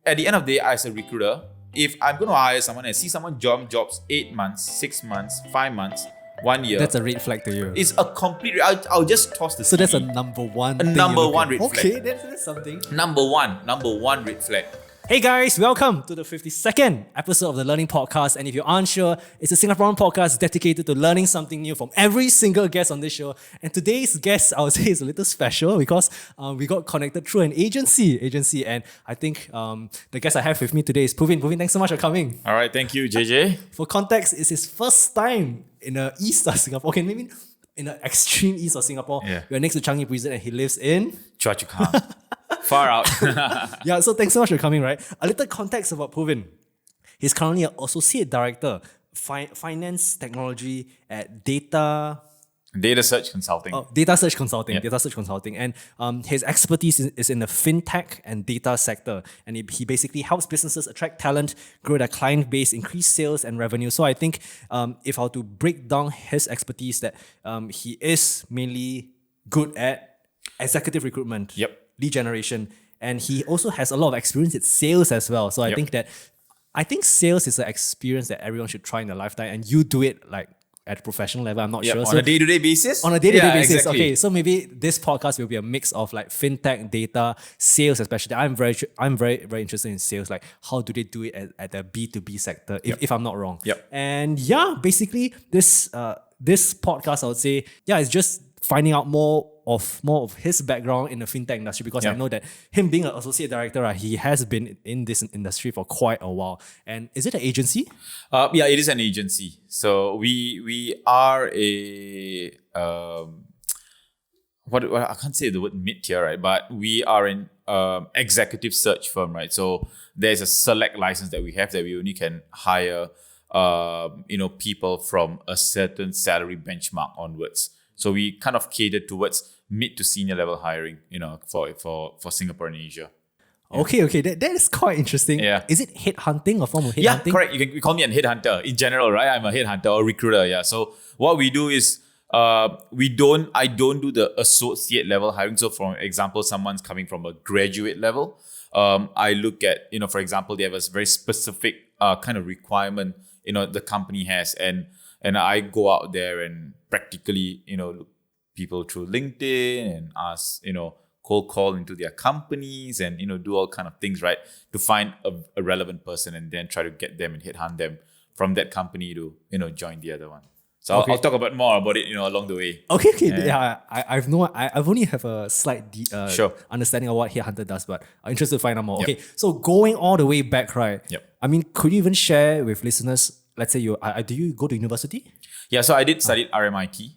at the end of the day, as a recruiter, if I'm going to hire someone and see someone jobs 8 months, 6 months, 5 months, 1 year, That's a red flag to you. it's a complete. I'll just toss the. So CV. that's a number one. A thing number you look one at. red flag. Okay, that's something. Number one red flag. Hey guys, welcome to the 52nd episode of the Learning Podcast. And if you aren't sure, it's a Singaporean podcast dedicated to learning something new from every single guest on this show. And today's guest, I would say, is a little special because we got connected through an agency. And I think the guest I have with me today is Puvin. Puvin, thanks so much for coming. All right, thank you, JJ. For context, it's his first time in the east of Singapore. Okay, maybe in the extreme east of Singapore. Yeah. We're next to Changi Prison and he lives in Choa Chu Kang. Far out. Yeah, so thanks so much for coming, right? A little context about Puvin. He's currently an associate director, finance technology at Datasearch Consulting. Datasearch Consulting. Yeah. Datasearch Consulting. And his expertise is in the fintech and data sector. And he basically helps businesses attract talent, grow their client base, increase sales and revenue. So I think if I were to break down his expertise, that he is mainly good at executive recruitment, Yep. lead generation, and he also has a lot of experience in sales as well. So I think sales is an experience that everyone should try in their lifetime, and you do it like at a professional level. I'm not sure. On a day-to-day basis? On a day-to-day basis. Exactly. Okay, so maybe this podcast will be a mix of like fintech, data, sales especially. I'm very interested in sales. Like how do they do it at the B2B sector, if I'm not wrong. Yep. And yeah, basically this podcast, I would say, it's just finding out more of his background in the fintech industry, because I know that him being an associate director, right, he has been in this industry for quite a while. And is it an agency? It is an agency. So we are a I can't say the word mid-tier, right? But we are an executive search firm, right? So there's a select license that we have that we only can hire people from a certain salary benchmark onwards. So we kind of cater towards mid to senior level hiring, for Singapore and Asia. Yeah. Okay, that is quite interesting. Yeah. Is it headhunting or form of headhunting? Yeah, correct. You can call me a headhunter in general, right? I'm a headhunter or recruiter. Yeah. So what we do is I don't do the associate level hiring. So for example, someone's coming from a graduate level. I look at, for example, they have a very specific kind of requirement, the company has, and I go out there and practically, look people through LinkedIn and ask, cold call into their companies and, do all kind of things, right? To find a relevant person and then try to get them and headhunt them from that company to, join the other one. So I'll talk more about it, along the way. Okay. Yeah, I've only have a slight understanding of what Headhunter does, but I'm interested to find out more. Yep. Okay, so going all the way back, right? Yep. I mean, could you even share with listeners, let's say do you go to university? Yeah, so I did study RMIT.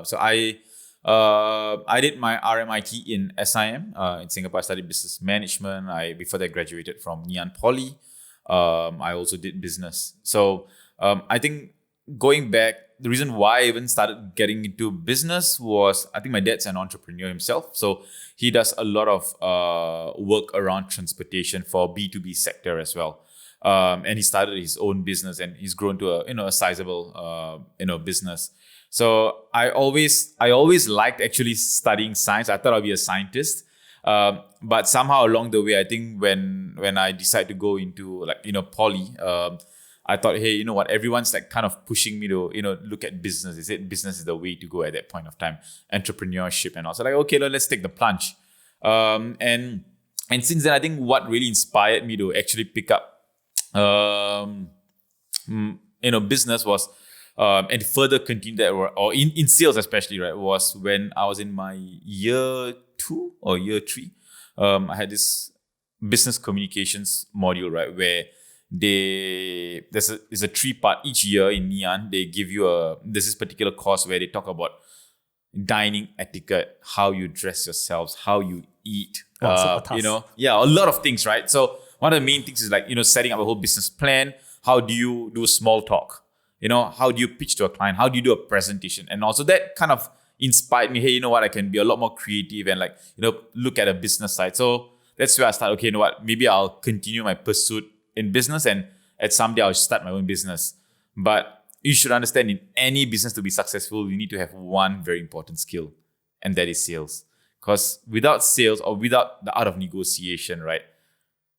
So I did my RMIT in SIM. In Singapore, I studied business management. Before that, graduated from Ngee Poly. I also did business. So I think going back, the reason why I even started getting into business was, I think my dad's an entrepreneur himself. So he does a lot of work around transportation for B2B sector as well. And he started his own business and he's grown to a sizable business. So I always liked actually studying science. I thought I'd be a scientist. But somehow along the way, I think when I decided to go into poly, I thought, hey, you know what? Everyone's like kind of pushing me to, look at business. They said business is the way to go at that point of time, entrepreneurship and all. So okay, let's take the plunge. And since then, I think what really inspired me to actually pick up business was, and further continue that, or in sales especially, right, was when I was in my year 2 or year 3. I had this business communications module, right, where there's a 3-part each year in Ngee Ann. They give you there's this particular course where they talk about dining etiquette, how you dress yourselves, how you eat, a lot of things, right? So one of the main things is setting up a whole business plan. How do you do small talk? How do you pitch to a client? How do you do a presentation? And also that kind of inspired me. Hey, you know what? I can be a lot more creative and look at a business side. So that's where I started. Okay, you know what? Maybe I'll continue my pursuit in business, and at someday I'll start my own business. But you should understand, in any business to be successful, you need to have one very important skill, and that is sales. Because without sales or without the art of negotiation, right,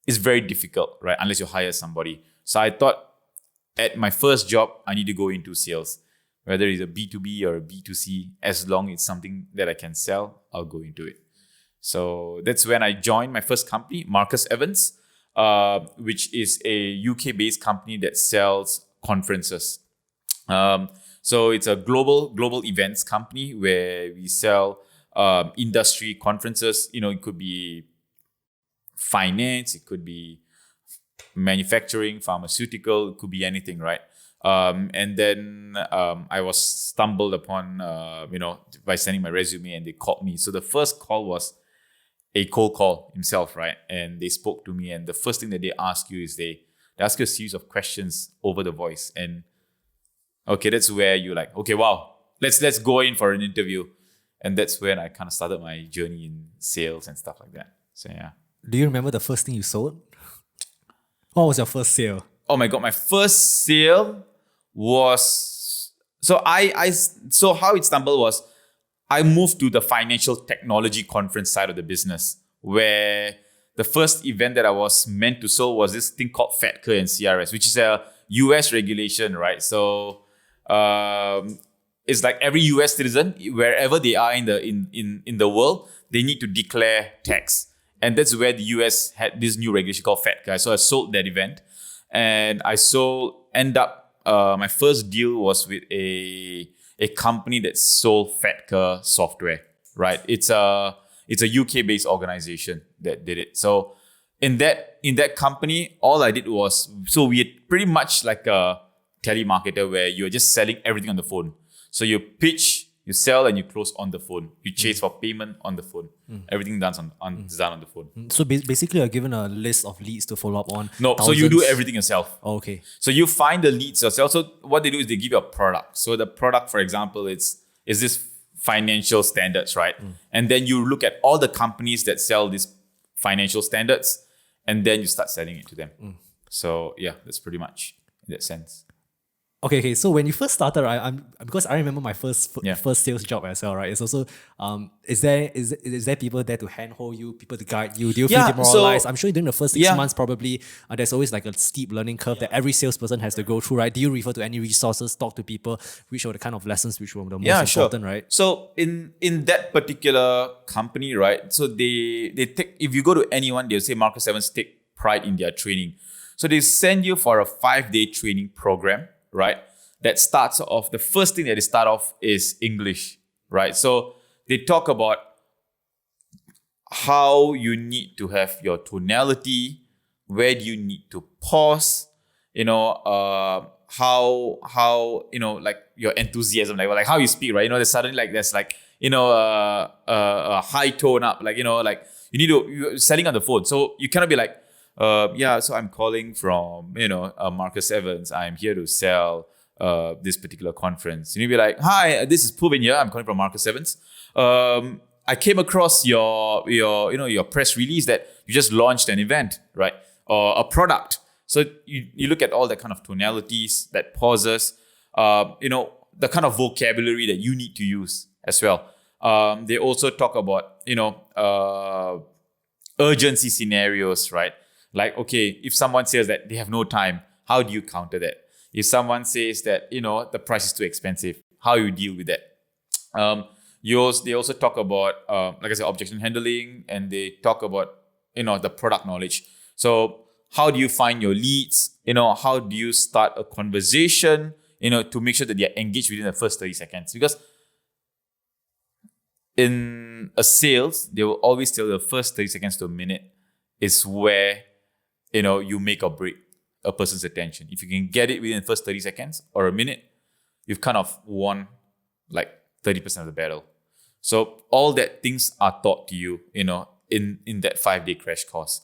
it's very difficult, right? Unless you hire somebody. So I thought at my first job, I need to go into sales. Whether it's a B2B or a B2C, as long as it's something that I can sell, I'll go into it. So that's when I joined my first company, Marcus Evans, which is a UK-based company that sells conferences. So it's a global events company where we sell industry conferences. It could be finance, it could be manufacturing, pharmaceutical, it could be anything, right? And then I was stumbled upon, by sending my resume, and they called me. So the first call was a cold call himself, right? And they spoke to me, and the first thing that they ask you is they ask you a series of questions over the voice. And okay, that's where you're like, okay, wow, let's go in for an interview. And that's when I kind of started my journey in sales and stuff like that. So yeah. Do you remember the first thing you sold? What was your first sale? Oh my God, my first sale was, so how it stumbled was, I moved to the financial technology conference side of the business, where the first event that I was meant to sell was this thing called FATCA and CRS, which is a US regulation, right? So it's like every US citizen, wherever they are in the world, they need to declare tax. And that's where the US had this new regulation called FATCA. So I sold that event, and my first deal was with a company that sold FATCA software, right? It's a UK-based organization that did it. So in that company, all I did was, so we had pretty much like a telemarketer where you're just selling everything on the phone. So you pitch, you sell, and you close on the phone. You chase for payment on the phone. Everything done on the phone. So basically, you're given a list of leads to follow up on. No, so you do everything yourself. Oh, okay. So you find the leads yourself. So what they do is they give you a product. So the product, for example, is this financial standards, right? And then you look at all the companies that sell these financial standards, and then you start selling it to them. So yeah, that's pretty much in that sense. Okay. So when you first started, right? Because I remember my first sales job as well, right? It's also is there people there to handhold you, people to guide you? Do you feel demoralized? I'm sure during the first 6 months, probably there's always like a steep learning curve that every salesperson has to go through, right? Do you refer to any resources, talk to people, which are the kind of lessons which were the most important, right? So in that particular company, right? So they take, if you go to anyone, they'll say Marcus Evans take pride in their training. So they send you for a 5-day training program, right? That starts off, the first thing that they start off is English, right? So they talk about how you need to have your tonality, where do you need to pause, how like your enthusiasm, like how you speak, right? There's suddenly there's a high tone up, you're selling on the phone. So you cannot be like, so I'm calling from, Marcus Evans. I'm here to sell this particular conference. And you'll be like, hi, this is Puvin here. I'm calling from Marcus Evans. I came across your press release that you just launched an event, right? Or a product. So you look at all that kind of tonalities, that pauses, the kind of vocabulary that you need to use as well. They also talk about, urgency scenarios, right? Like, okay, if someone says that they have no time, how do you counter that? If someone says that, the price is too expensive, how you deal with that? They also talk about, like I said, objection handling, and they talk about, the product knowledge. So how do you find your leads? How do you start a conversation, to make sure that they're engaged within the first 30 seconds? Because in a sales, they will always tell the first 30 seconds to a minute is where, you make or break a person's attention. If you can get it within the first 30 seconds or a minute, you've kind of won like 30% of the battle. So all that things are taught to you, in that 5-day crash course.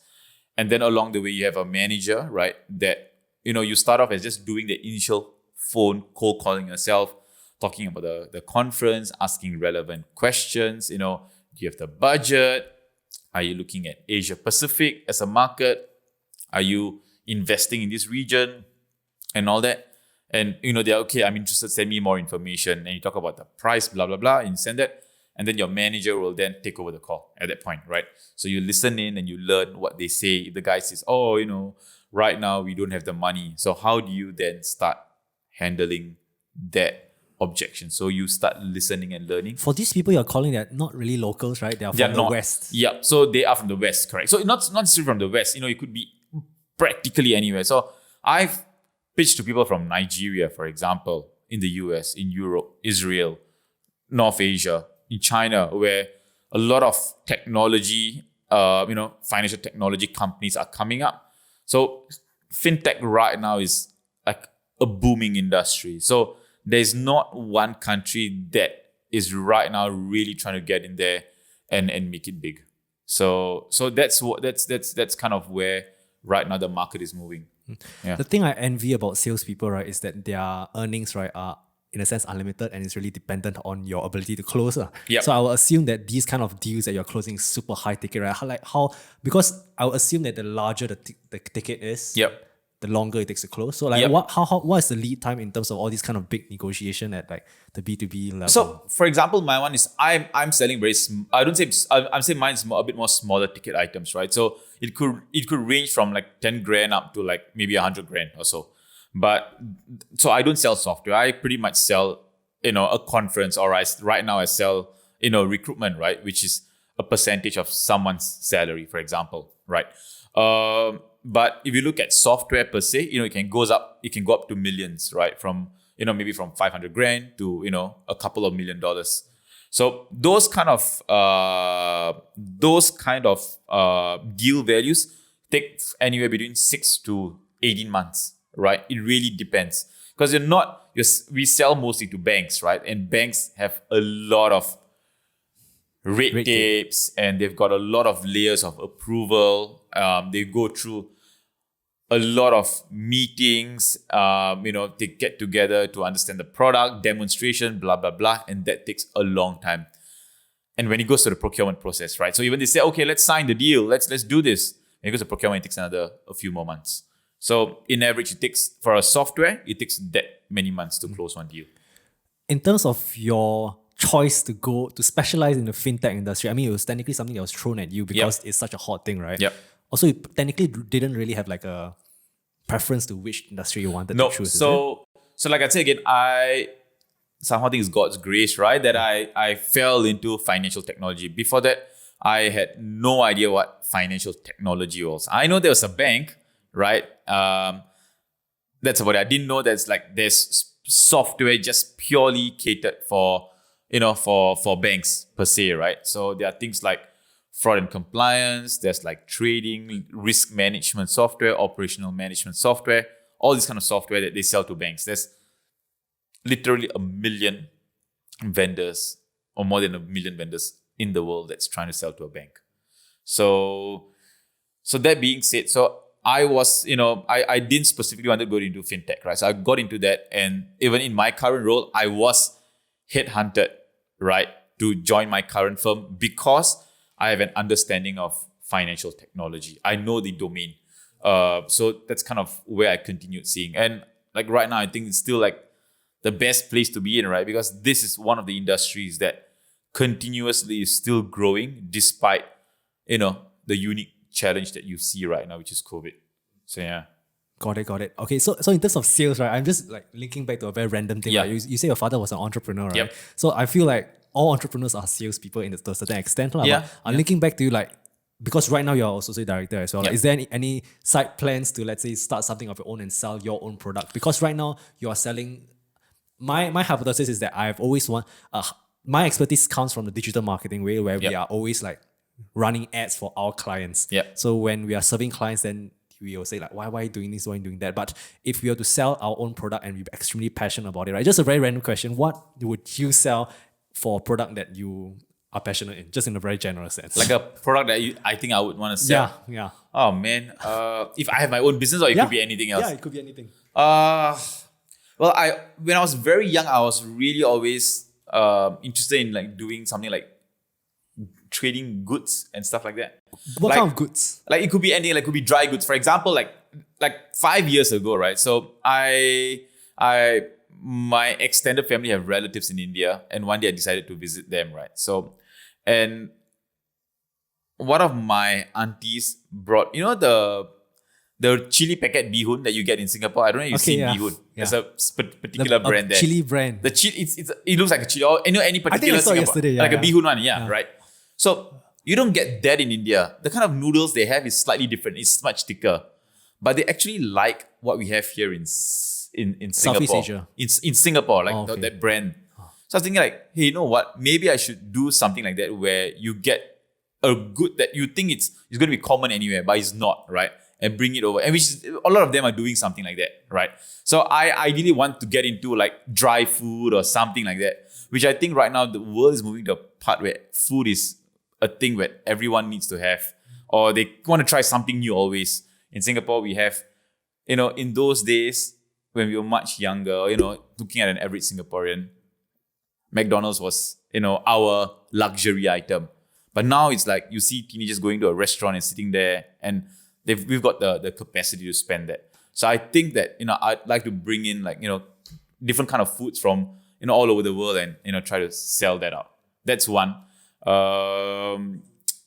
And then along the way, you have a manager, right? That, you start off as just doing the initial phone cold calling yourself, talking about the conference, asking relevant questions. Do you have the budget? Are you looking at Asia Pacific as a market? Are you investing in this region and all that? And, they're okay, I'm interested, send me more information. And you talk about the price, blah, blah, blah, and you send that. and then your manager will then take over the call at that point, right? So you listen in and you learn what they say. If the guy says, oh, right now we don't have the money, so how do you then start handling that objection? So you start listening and learning. For these people you're calling, they're not really locals, right? They are from the West. Yeah, so they are from the West, correct. So not necessarily from the West, it could be practically anywhere. So I've pitched to people from Nigeria, for example, in the US, in Europe, Israel, North Asia, in China, where a lot of technology, financial technology companies are coming up. So fintech right now is like a booming industry. So there's not one country that is right now really trying to get in there and make it big. So that's kind of where right now the market is moving. Yeah. The thing I envy about salespeople, right, is that their earnings, right, are in a sense unlimited, and it's really dependent on your ability to close. Yep. So I will assume that these kind of deals that you're closing is super high ticket, right? Because I would assume that the larger the ticket is, Yep. the longer it takes to close. So Yep. what is the lead time in terms of all these kind of big negotiation at like the B2B level? So, for example, my one is I'm selling I'm saying mine's a bit more smaller ticket items, right? So it could range from like 10 grand up to like maybe 100 grand or so. But so I don't sell software. I pretty much sell a conference, or right now I sell recruitment, right, which is a percentage of someone's salary, for example, right? But if you look at software per se, it can go up to millions, right? From maybe from 500 grand to a couple of $1 million. So those kind of deal values take anywhere between 6 to 18 months, right? It really depends, because we sell mostly to banks, right? And banks have a lot of red tapes, and they've got a lot of layers of approval. They go through a lot of meetings, they get together to understand the product, demonstration, blah, blah, blah. And that takes a long time. And when it goes to the procurement process, right? So even they say, okay, let's sign the deal. Let's do this. When it goes to procurement, it takes a few more months. So in average, for a software, it takes that many months to close one deal. In terms of your choice to specialize in the fintech industry, I mean, it was technically something that was thrown at you because it's such a hot thing, right? Yep. Also, you technically didn't really have like a preference to which industry you wanted to choose. So like I say again, I somehow think it's God's grace, right, that I fell into financial technology. Before that, I had no idea what financial technology was. I know there was a bank, right? That's about it. I didn't know there's software just purely catered for banks per se, right? So there are things like fraud and compliance, there's like trading, risk management software, operational management software, all this kind of software that they sell to banks. There's literally 1 million vendors, or more than 1 million vendors in the world that's trying to sell to a bank. So that being said, so I was, I didn't specifically want to go into fintech, right? So I got into that, and even in my current role, I was headhunted, right, to join my current firm because I have an understanding of financial technology. I know the domain. So that's kind of where I continued seeing. And like right now, I think it's still like the best place to be in, right? Because this is one of the industries that continuously is still growing despite, the unique challenge that you see right now, which is COVID. So yeah. Got it. Okay, so in terms of sales, right, I'm just like linking back to a very random thing. Yeah. Right? You say your father was an entrepreneur, right? Yep. So I feel like all entrepreneurs are salespeople to a certain extent. Yeah. But I'm linking back to you, like, because right now you're associate director as well. Yep. Like, is there any side plans to, let's say, start something of your own and sell your own product? Because right now you are selling. My hypothesis is that I've always my expertise comes from the digital marketing way, where we are always like running ads for our clients. Yep. So when we are serving clients, then we will say like, why are you doing this? Why are you doing that? But if we are to sell our own product and we're extremely passionate about it, right? Just a very random question. What would you sell for a product that you are passionate in, just in a very general sense? Like a product that I think I would want to sell. Yeah. Oh man. If I have my own business, or it could be anything else. Yeah, it could be anything. Well, when I was very young, I was really always interested in like doing something like trading goods and stuff like that. What kind of goods? Like it could be anything. Like it could be dry goods. For example, like 5 years ago, right? So my extended family have relatives in India, and one day I decided to visit them, right? So, and one of my aunties brought, the chili packet bihun that you get in Singapore. I don't know if you've seen bihun. There's a particular brand there. Chili brand. The chili, it looks like a chili. Or any particular I think I saw Singapore, yesterday. like a bihun one, right? So you don't get that in India. The kind of noodles they have is slightly different. It's much thicker, but they actually like what we have here in Singapore. Southeast Asia. In Singapore, like that brand. So I was thinking like, hey, you know what? Maybe I should do something like that where you get a good that you think it's going to be common anywhere, but it's not, right? And bring it over. And a lot of them are doing something like that, right? So I ideally want to get into like dry food or something like that, which I think right now the world is moving to a part where food is a thing where everyone needs to have, or they want to try something new always. In Singapore, we have, in those days when we were much younger, looking at an average Singaporean, McDonald's was, our luxury item. But now it's like you see teenagers going to a restaurant and sitting there, and we've got the capacity to spend that. So I think that, I'd like to bring in like, different kind of foods from, all over the world and, try to sell that out. That's one.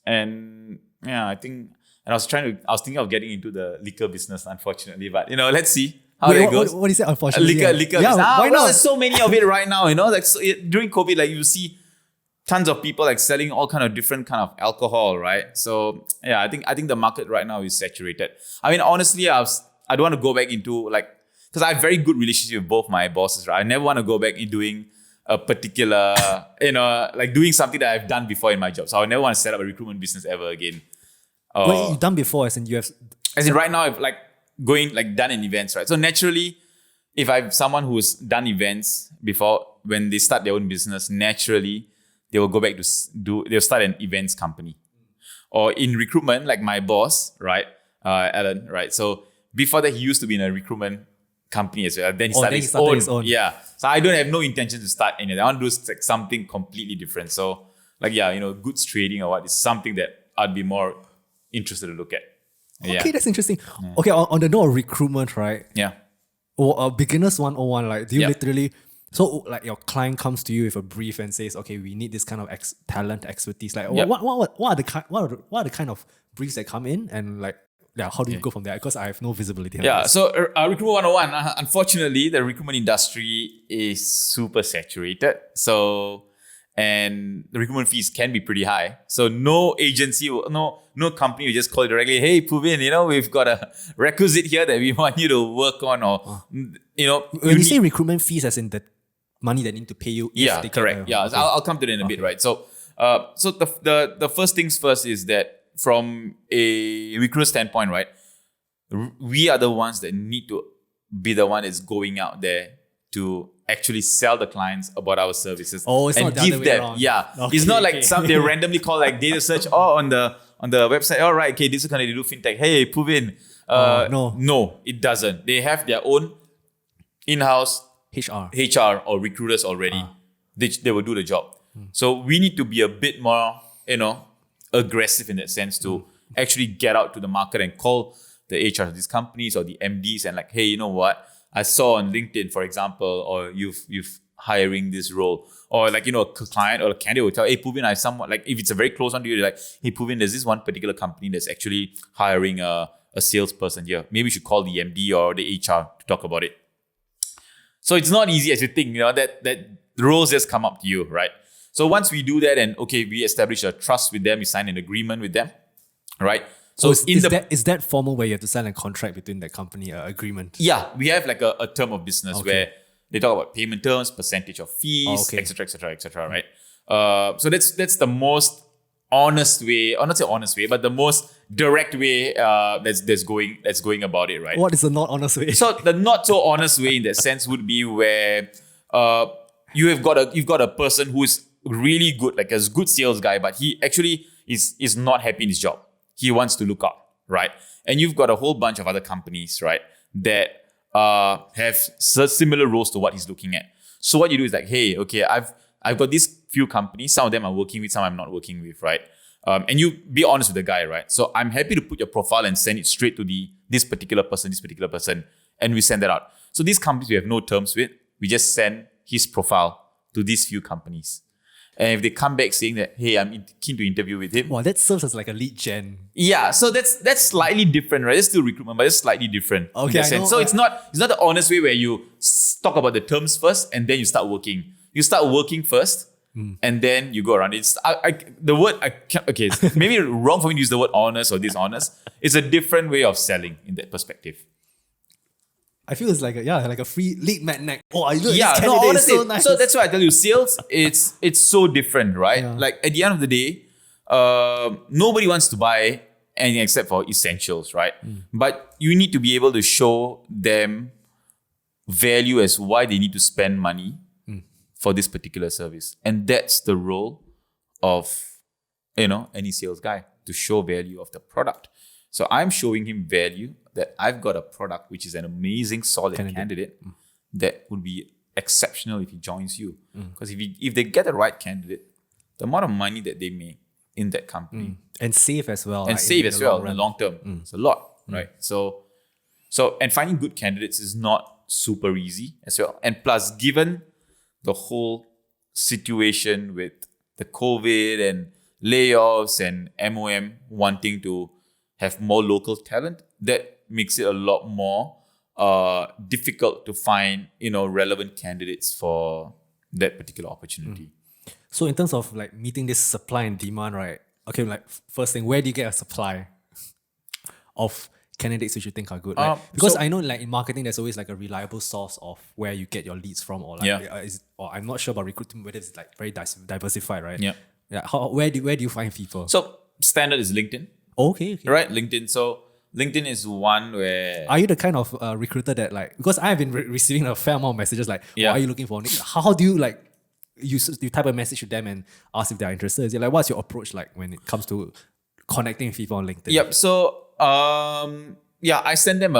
And yeah, I think, and I was thinking of getting into the liquor business, unfortunately, but, let's see how it goes. What is it, unfortunately? Liquor business. Why not? There's so many of it right now, like during COVID, like you see tons of people like selling all kind of different kind of alcohol, right? So yeah, I think the market right now is saturated. I mean, honestly, I don't want to go back into like, because I have very good relationship with both my bosses, right? I never want to go back in doing a particular, like doing something that I've done before in my job. So I never want to set up a recruitment business ever again. What you've done before, as in you have... As in right now, I've like done in events, right? So naturally, if I have someone who's done events before, when they start their own business, naturally, they will go back to they'll start an events company. Or in recruitment, like my boss, right? Alan, right? So before that, he used to be in a recruitment company as well. Then he started his own. Yeah. So I don't have no intention to start anything. I want to do like something completely different. So like, goods trading or what is something that I'd be more interested to look at. Okay, that's interesting. Okay, on the note of recruitment, right? Yeah. Or Beginners 101, like, do you literally... So, like, your client comes to you with a brief and says, "Okay, we need this kind of talent, expertise." Like, what are the kind of briefs that come in, and like, how do you go from there? Because I have no visibility. So Recruitment 101. Unfortunately, the recruitment industry is super saturated. So, and the recruitment fees can be pretty high. So, no agency, no company will just call you directly. Hey, Puvin, we've got a requisite here that we want you to work on, or when you say recruitment fees, as in the money they need to pay you. Yeah, correct. Okay. I'll come to that in a bit, right? So, so the first things first is that from a recruiter standpoint, right, we are the ones that need to be the one that's going out there to actually sell the clients about our services. Oh, it's and not the other way around. Yeah, okay, it's not like they randomly call like Datasearch on the website. All right, okay, this is going to do fintech. Hey, Puvin. No, it doesn't. They have their own in-house HR or recruiters already. They will do the job. So we need to be a bit more, aggressive in that sense to actually get out to the market and call the HR of these companies or the MDs and like, hey, you know what? I saw on LinkedIn, for example, or you've hiring this role, or like, a client or a candidate will tell, hey, Puvin, I somewhat like, if it's a very close one to you, they're like, hey, Puvin, there's this one particular company that's actually hiring a salesperson here. Maybe you should call the MD or the HR to talk about it. So it's not easy as you think, that roles just come up to you, right? So once we do that and we establish a trust with them, we sign an agreement with them, right? So is that formal where you have to sign a contract between the company, agreement? Yeah, we have like a term of business where they talk about payment terms, percentage of fees, etc., right? So that's the most honest way, or not say honest way, but the most direct way that's going about it, right? What is the not honest way? So the not so honest way in that sense would be where you've got a person who is really good, like a good sales guy, but he actually is not happy in his job. He wants to look up, right? And you've got a whole bunch of other companies, right, that have similar roles to what he's looking at. So what you do is like, hey, okay, I've got these few companies. Some of them I'm working with, some I'm not working with, right? And you be honest with the guy, right? So I'm happy to put your profile and send it straight to this particular person, and we send that out. So these companies we have no terms with. we just send his profile to these few companies. And if they come back saying that, hey, I'm keen to interview with him. Wow, that serves as like a lead gen. Yeah, so that's slightly different, right? It's still recruitment, but it's slightly different. Okay, in that I sense. know. So it's not the honest way where you talk about the terms first and then you start working. You start working first and then you go around. Okay, maybe wrong for me to use the word honest or dishonest. It's a different way of selling in that perspective. I feel it's like a free lead magnet. Oh, I look Yeah, at this no, candidate, honestly, so nice. so that's why I tell you, sales, it's so different, right? Yeah. Like at the end of the day, nobody wants to buy anything except for essentials, right? But you need to be able to show them value as why they need to spend money for this particular service. And that's the role of, any sales guy, to show value of the product. So I'm showing him value that I've got a product which is an amazing, solid candidate that would be exceptional if he joins you. Because if they get the right candidate, the amount of money that they make in that company and save as well. and like, save in as the well long in the run. long term. It's a lot, right? So and finding good candidates is not super easy as well. And plus, given the whole situation with the COVID and layoffs and MOM wanting to have more local talent, that makes it a lot more difficult to find, relevant candidates for that particular opportunity. So in terms of like meeting this supply and demand, right? Okay, like first thing, where do you get a supply of candidates which you think are good? Right? Because I know like in marketing, there's always like a reliable source of where you get your leads from, or like or I'm not sure about recruitment whether it's like very diversified, right? Yeah. Yeah. Where do you find people? So standard is LinkedIn, Okay. right? LinkedIn. So LinkedIn is one where Are you the kind of recruiter that like, because I have been receiving a fair amount of messages like, Yeah. are you looking for? How do you like, you type a message to them and ask if they're interested? Is it like, what's your approach like when it comes to connecting with people on LinkedIn? Yep. So I send them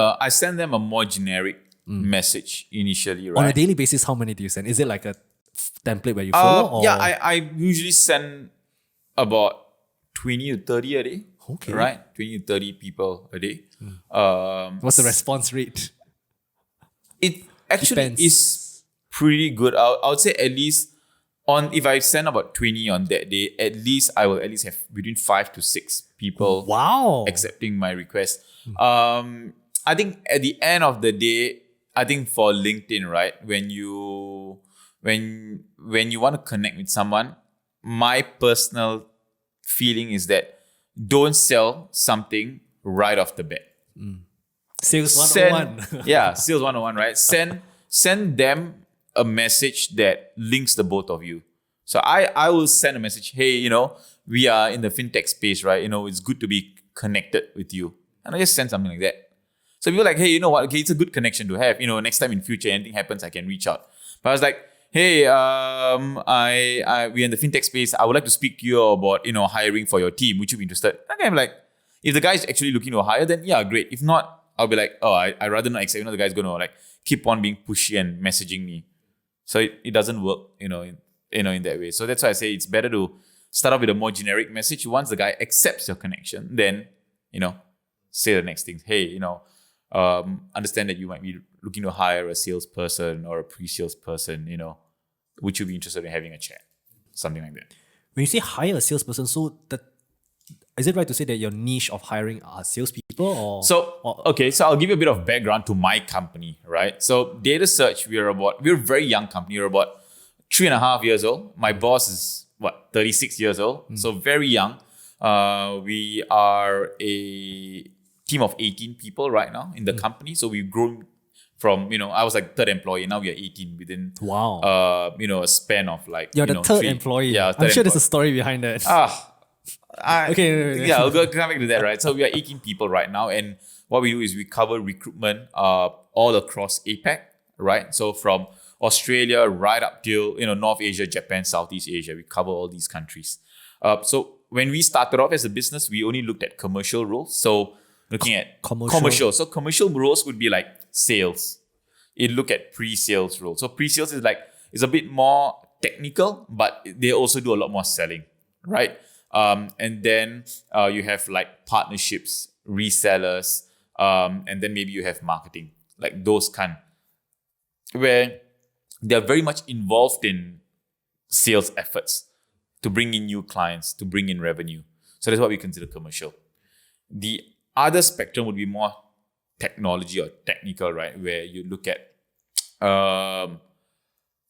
a more generic message initially, right? On a daily basis, how many do you send? Is it like a template where you follow? Or? I usually send about 20 to 30 a day. Okay. Right? 20 to 30 people a day. What's the response rate? It actually Depends. is pretty good. I would say at least if I send about 20 on that day, at least I will at least have between 5 to 6 people Wow. accepting my request. I think at the end of the day, I think for LinkedIn, right, when you want to connect with someone, my personal feeling is that don't sell something right off the bat. Sales 101. Sales 101, right? Send them a message that links the both of you. So I will send a message, hey, we are in the fintech space, right? It's good to be connected with you. And I just send something like that. So people are like, hey, you know what? Okay, it's a good connection to have. Next time in future, anything happens, I can reach out. But I was like, hey, we're in the fintech space. I would like to speak to you about, hiring for your team. Would you be interested? Okay, I'm like, if the guy is actually looking to hire, then yeah, great. If not, I'll be like, oh, I'd rather not accept. The guy's going to like keep on being pushy and messaging me. So it doesn't work, in that way. So that's why I say it's better to start off with a more generic message. Once the guy accepts your connection, then, say the next thing. Hey, understand that you might be looking to hire a salesperson or a pre-sales person, would you be interested in having a chat? Something like that. When you say hire a salesperson, is it right to say that your niche of hiring are salespeople? Or So I'll give you a bit of background to my company, right? So Datasearch, we're a very young company. We're about 3.5 years old. My boss is 36 years old. So very young. We are a team of 18 people right now in the company. So we've grown from, I was like third employee. Now we are 18 within, a span of like, you're the third employee. Yeah, I'm sure there's a story behind that. Okay. Yeah, we'll come back to that, right? So we are 18 people right now. And what we do is we cover recruitment all across APAC, right? So from Australia right up till, North Asia, Japan, Southeast Asia, we cover all these countries. So when we started off as a business, we only looked at commercial roles. So looking at commercial. So commercial roles would be like sales. It look at pre-sales roles. So pre-sales is a bit more technical, but they also do a lot more selling, right? And then you have like partnerships, resellers, and then maybe you have marketing, like those kind. Where they are very much involved in sales efforts to bring in new clients, to bring in revenue. So that's what we consider commercial. The other spectrum would be more technology or technical, right? Where you look at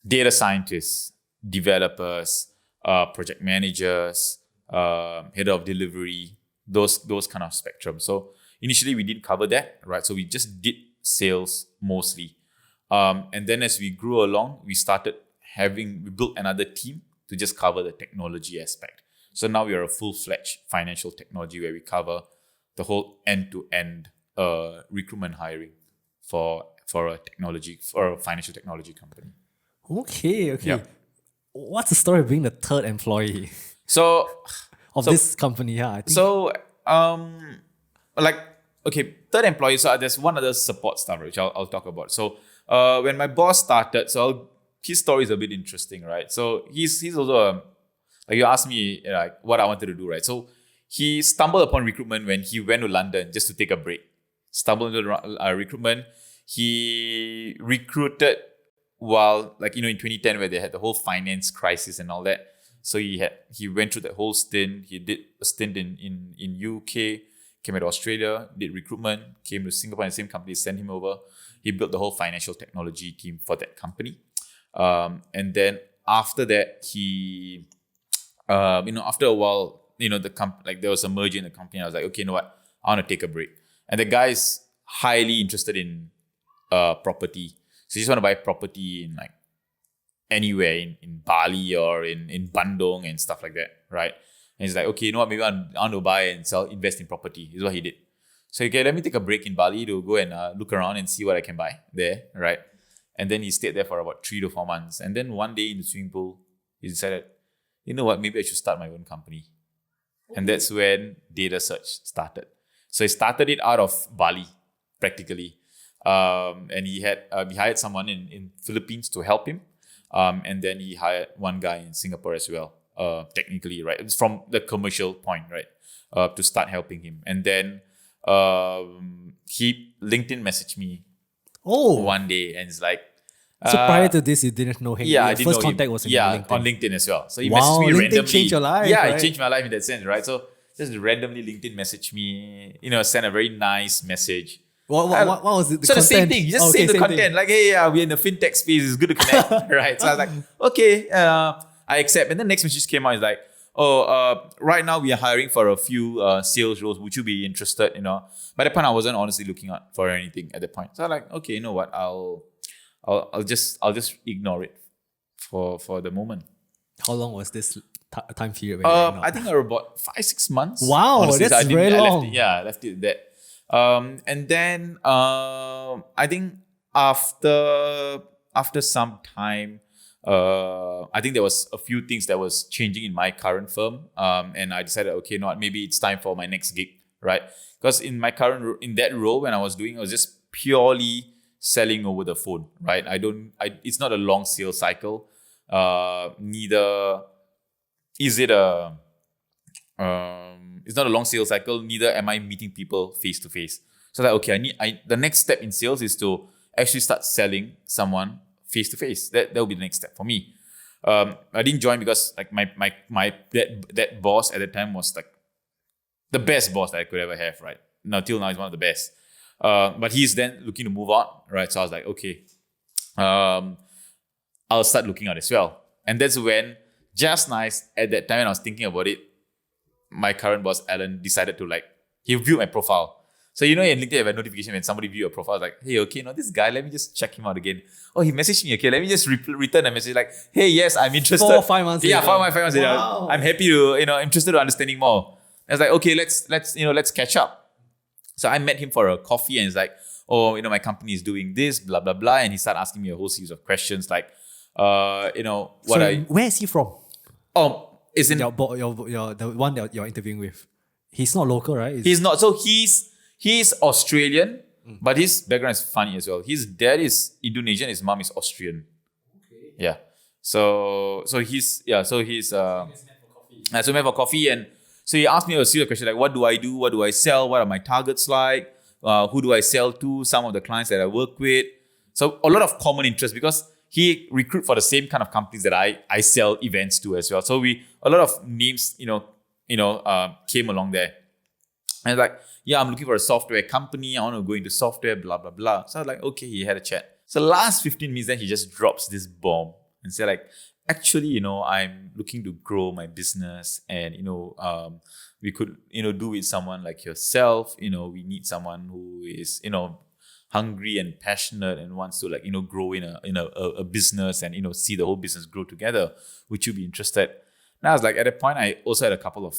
data scientists, developers, project managers, head of delivery, those kind of spectrum. So initially we didn't cover that, right? So we just did sales mostly. And then as we grew along, we built another team to just cover the technology aspect. So now we are a full-fledged financial technology where we cover the whole end-to-end recruitment hiring for a financial technology company. Okay. Yep. What's the story of being the third employee of this company? Yeah, I think. Third employee. So there's one other support stuff which I'll talk about. So when my boss started, his story is a bit interesting, right? So he's also you asked me what I wanted to do, right? So he stumbled upon recruitment when he went to London just to take a break. Stumbled into recruitment. He recruited while in 2010 where they had the whole finance crisis and all that. So he went through that whole stint. He did a stint in UK, came to Australia, did recruitment, came to Singapore, and the same company sent him over. He built the whole financial technology team for that company. And then after that, he, after a while, there was a merger in the company. I was like, okay, you know what? I want to take a break. And the guy is highly interested in property. So he just want to buy property in anywhere in Bali or in Bandung and stuff like that, right? And he's like, okay, you know what? Maybe I want to buy and invest in property. This is what he did. So okay, let me take a break in Bali to go and look around and see what I can buy there, right? And then he stayed there for about 3 to 4 months. And then one day in the swimming pool, he decided, you know what? Maybe I should start my own company. And that's when Datasearch started. So he started it out of Bali, practically. And he hired someone in Philippines to help him. And then he hired one guy in Singapore as well, technically, right? It's from the commercial point, right? To start helping him. And then he LinkedIn messaged me one day and it's like, so prior to this, you didn't know him? Yeah, I Your didn't first know contact him. was in LinkedIn. On LinkedIn as well. So he Wow, messaged me LinkedIn randomly. changed your life, Yeah, right? it changed my life in that sense, right? So just randomly LinkedIn messaged me, sent a very nice message. What was it? The same thing. You just say the content. Like, hey, we're in the fintech space. It's good to connect, right? So I was like, okay, I accept. And then next message came out. It's like, right now we are hiring for a few sales roles. Would you be interested? By that point, I wasn't honestly looking out for anything at that point. So I'm like, okay, you know what? I'll just ignore it for the moment. How long was this time period? I think about 5-6 months. Wow, honestly. that's very long. I left it at that. And then I think after some time, I think there was a few things that was changing in my current firm, and I decided, okay, maybe it's time for my next gig, right? Because in that role when I was just purely selling over the phone, right? It's not a long sales cycle. Neither is it it's not a long sales cycle. Neither am I meeting people face to face. So okay, the next step in sales is to actually start selling someone face to face. That will be the next step for me. I didn't join because that boss at the time was the best boss that I could ever have, right? Till now he's one of the best. But he's then looking to move on, right? So I was like, okay, I'll start looking out as well. And that's when, just nice, at that time when I was thinking about it, my current boss, Alan, decided to he viewed my profile. So, in LinkedIn, you have a notification when somebody view your profile. I was like, hey, okay, this guy, let me just check him out again. Oh, he messaged me, okay, let me just return a message like, hey, yes, I'm interested. 4 or 5 months later. Yeah, 5 months later. Wow. I'm happy to, interested in understanding more. I was like, okay, let's catch up. So I met him for a coffee and he's like, oh, my company is doing this, blah, blah, blah. And he started asking me a whole series of questions like, where is he from? Is in the one that you're interviewing with. He's not local, right? He's not. So he's Australian, but his background is funny as well. His dad is Indonesian, his mom is Austrian. Okay. Yeah. So he's so we met for coffee, and so he asked me a series of questions like, what do I do? What do I sell? What are my targets like? Who do I sell to? Some of the clients that I work with. So a lot of common interest because he recruit for the same kind of companies that I sell events to as well. So a lot of names, came along there. And like, yeah, I'm looking for a software company. I want to go into software, blah, blah, blah. So I was like, okay, he had a chat. So last 15 minutes, then he just drops this bomb and say like, actually, I'm looking to grow my business and, we could, do with someone like yourself. We need someone who is, hungry and passionate and wants to like, grow in a business and, see the whole business grow together. Would you be interested? And I was like, at that point, I also had a couple of,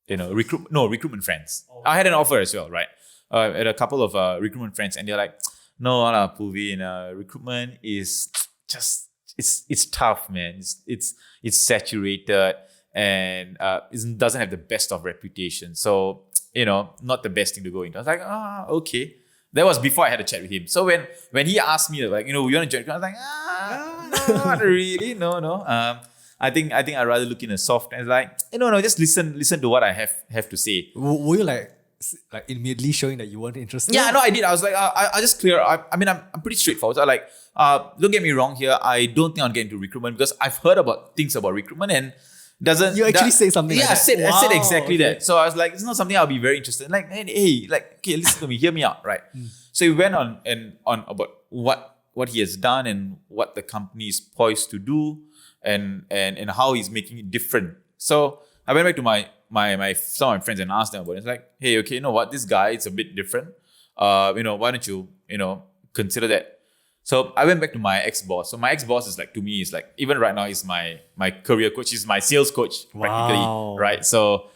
recruitment friends. Oh. I had an offer as well, right? I had a couple of recruitment friends and they're like, no, Puvin, recruitment is just, it's tough, man. It's saturated and it doesn't have the best of reputation. So, not the best thing to go into. I was like, okay. That was before I had a chat with him. So when he asked me like, we want to join, I was like, no, not really, no. I think I'd rather look in a soft and like, no, just listen to what I have to say. Were you like immediately showing that you weren't interested? Yeah, no, I did. I was like, I just clear. I'm pretty straightforward. So like, don't get me wrong here. I don't think I'll get into recruitment because I've heard about things about recruitment and doesn't. You actually say something like that? I said exactly that. So I was like, it's not something I'll be very interested in. Like, hey, like, okay, listen to me, hear me out, right? So he went on about what he has done and what the company is poised to do and how he's making it different. So I went back to some of my friends and asked them about it. It's like, hey, okay, you know what? This guy is a bit different. Why don't you, consider that? So I went back to my ex-boss. So my ex-boss is like, to me, is like, even right now, he's my career coach. He's my sales coach, practically, right? So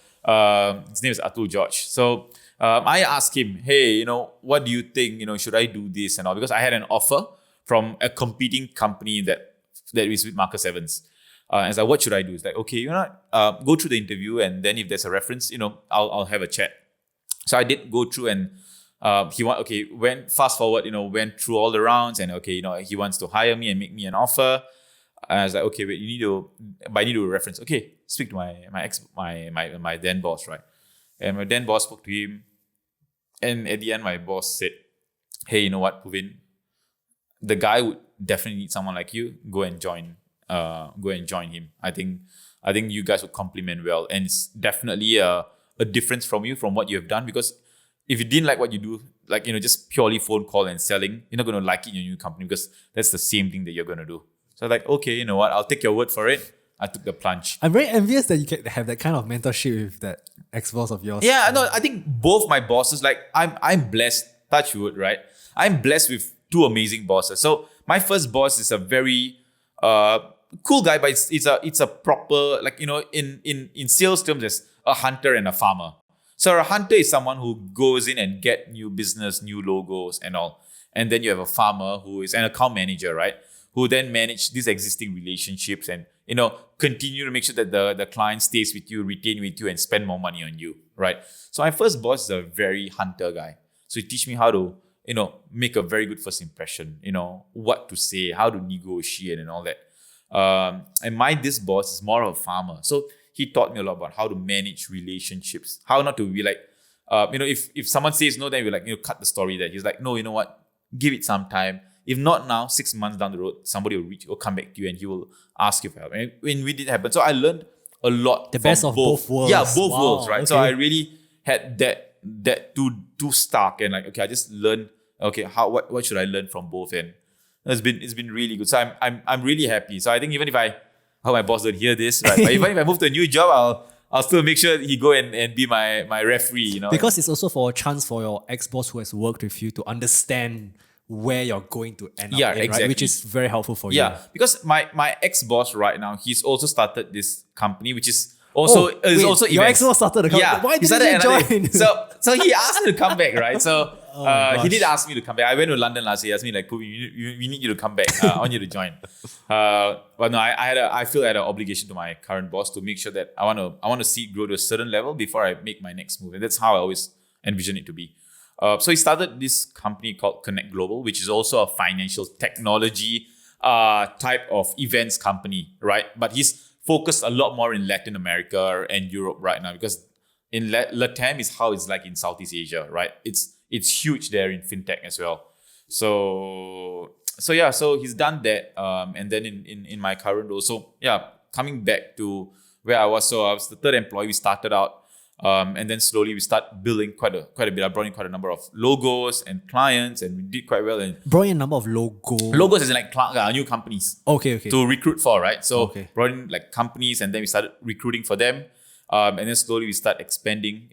his name is Atul George. So I asked him, hey, what do you think? Should I do this and all? Because I had an offer from a competing company that is with Marcus Evans. And it's like, what should I do? It's like, okay, go through the interview and then if there's a reference, I'll have a chat. So I did go through and went fast forward, went through all the rounds and he wants to hire me and make me an offer. And I was like, okay, wait, I need a reference. Okay, speak to my then boss, right? And my then boss spoke to him. And at the end, my boss said, hey, you know what, Puvin? The guy would definitely need someone like you. Go and join him. I think you guys would complement well. And it's definitely a difference from what you have done. Because if you didn't like what you do, like, just purely phone call and selling, you're not going to like it in your new company because that's the same thing that you're going to do. So I was like, okay, you know what? I'll take your word for it. I took the plunge. I'm very envious that you can have that kind of mentorship with that ex-boss of yours. Yeah, no, I think both my bosses, like I'm blessed, touch wood, right? I'm blessed with two amazing bosses. So my first boss is a very cool guy, but it's a proper, like, in sales terms, there's a hunter and a farmer. So a hunter is someone who goes in and get new business, new logos and all. And then you have a farmer who is an account manager, right? Who then manage these existing relationships and, continue to make sure that the client stays with you, retain with you and spend more money on you, right? So my first boss is a very hunter guy. So he teach me how to, make a very good first impression, what to say, how to negotiate and all that. And this boss is more of a farmer. So he taught me a lot about how to manage relationships, how not to be like, if someone says no, then we're like, cut the story there. He's like, no, you know what? Give it some time. If not now, 6 months down the road, somebody will come back to you and he will ask you for help. And when we did happen, so I learned a lot. The best of both worlds. Yeah, both worlds, right? Okay. So I really had that two stark and like, okay, I just learned, okay, what should I learn from both? And it's been really good. So I'm really happy. So I think even if I hope my boss don't hear this, right? But even if I move to a new job, I'll still make sure he go and be my referee, Because it's also for a chance for your ex-boss who has worked with you to understand where you're going to end up in, exactly. right? Which is very helpful for you. Yeah, because my ex-boss right now, he's also started this company, which is also also your ex-boss started the company. Yeah, why didn't you join? So he asked me to come back, right? So he did ask me to come back. I went to London last year. He asked me like, we need you to come back. I want you to join. But no, I feel I had an obligation to my current boss to make sure that I want to see it grow to a certain level before I make my next move, and that's how I always envision it to be. So he started this company called Connect Global, which is also a financial technology type of events company, right? But he's focused a lot more in Latin America and Europe right now, because in Latam is how it's like in Southeast Asia, right? It's huge there in fintech as well. So so he's done that. And then in my current role, so yeah, coming back to where I was. So I was the third employee. We started out. And then slowly we start building quite a bit. I brought in quite a number of logos and clients, and we did quite well. And Brought in a number of logos. logos is like new companies Okay. to recruit for, right? So Okay. brought in like companies, and then we started recruiting for them. And then slowly we start expanding,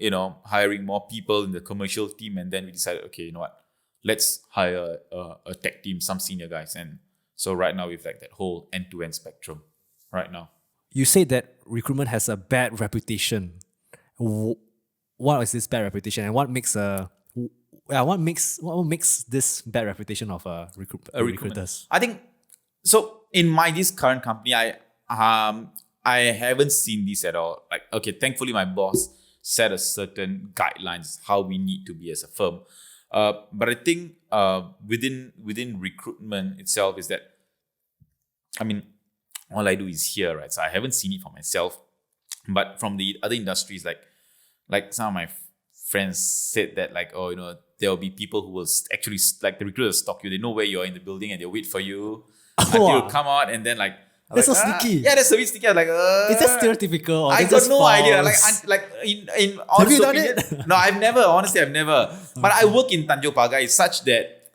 hiring more people in the commercial team. And then we decided, okay, you know what? Let's hire a tech team, some senior guys. And so right now we've like that whole end-to-end spectrum right now. You said that recruitment has a bad reputation. What is this bad reputation, and what makes this bad reputation of recruiters? I think so. In this current company, I haven't seen this at all. Like, okay, thankfully my boss set a certain guidelines how we need to be as a firm. But I think within recruitment itself is that, I mean, all I do is here, right? So I haven't seen it for myself, but from the other industries, like some of my friends said that, like, oh, there will be people who will actually, like, the recruiters stalk you. They know where you're in the building and they'll wait for you until you come out, and then like, that's so sneaky. Yeah, that's a bit sneaky. I'm like, is that stereotypical? Or I is got that no false? idea. Like in Have you honest done opinion, it? no, I've never. Honestly, I've never. But I work in Tanjong Pagar. It's such that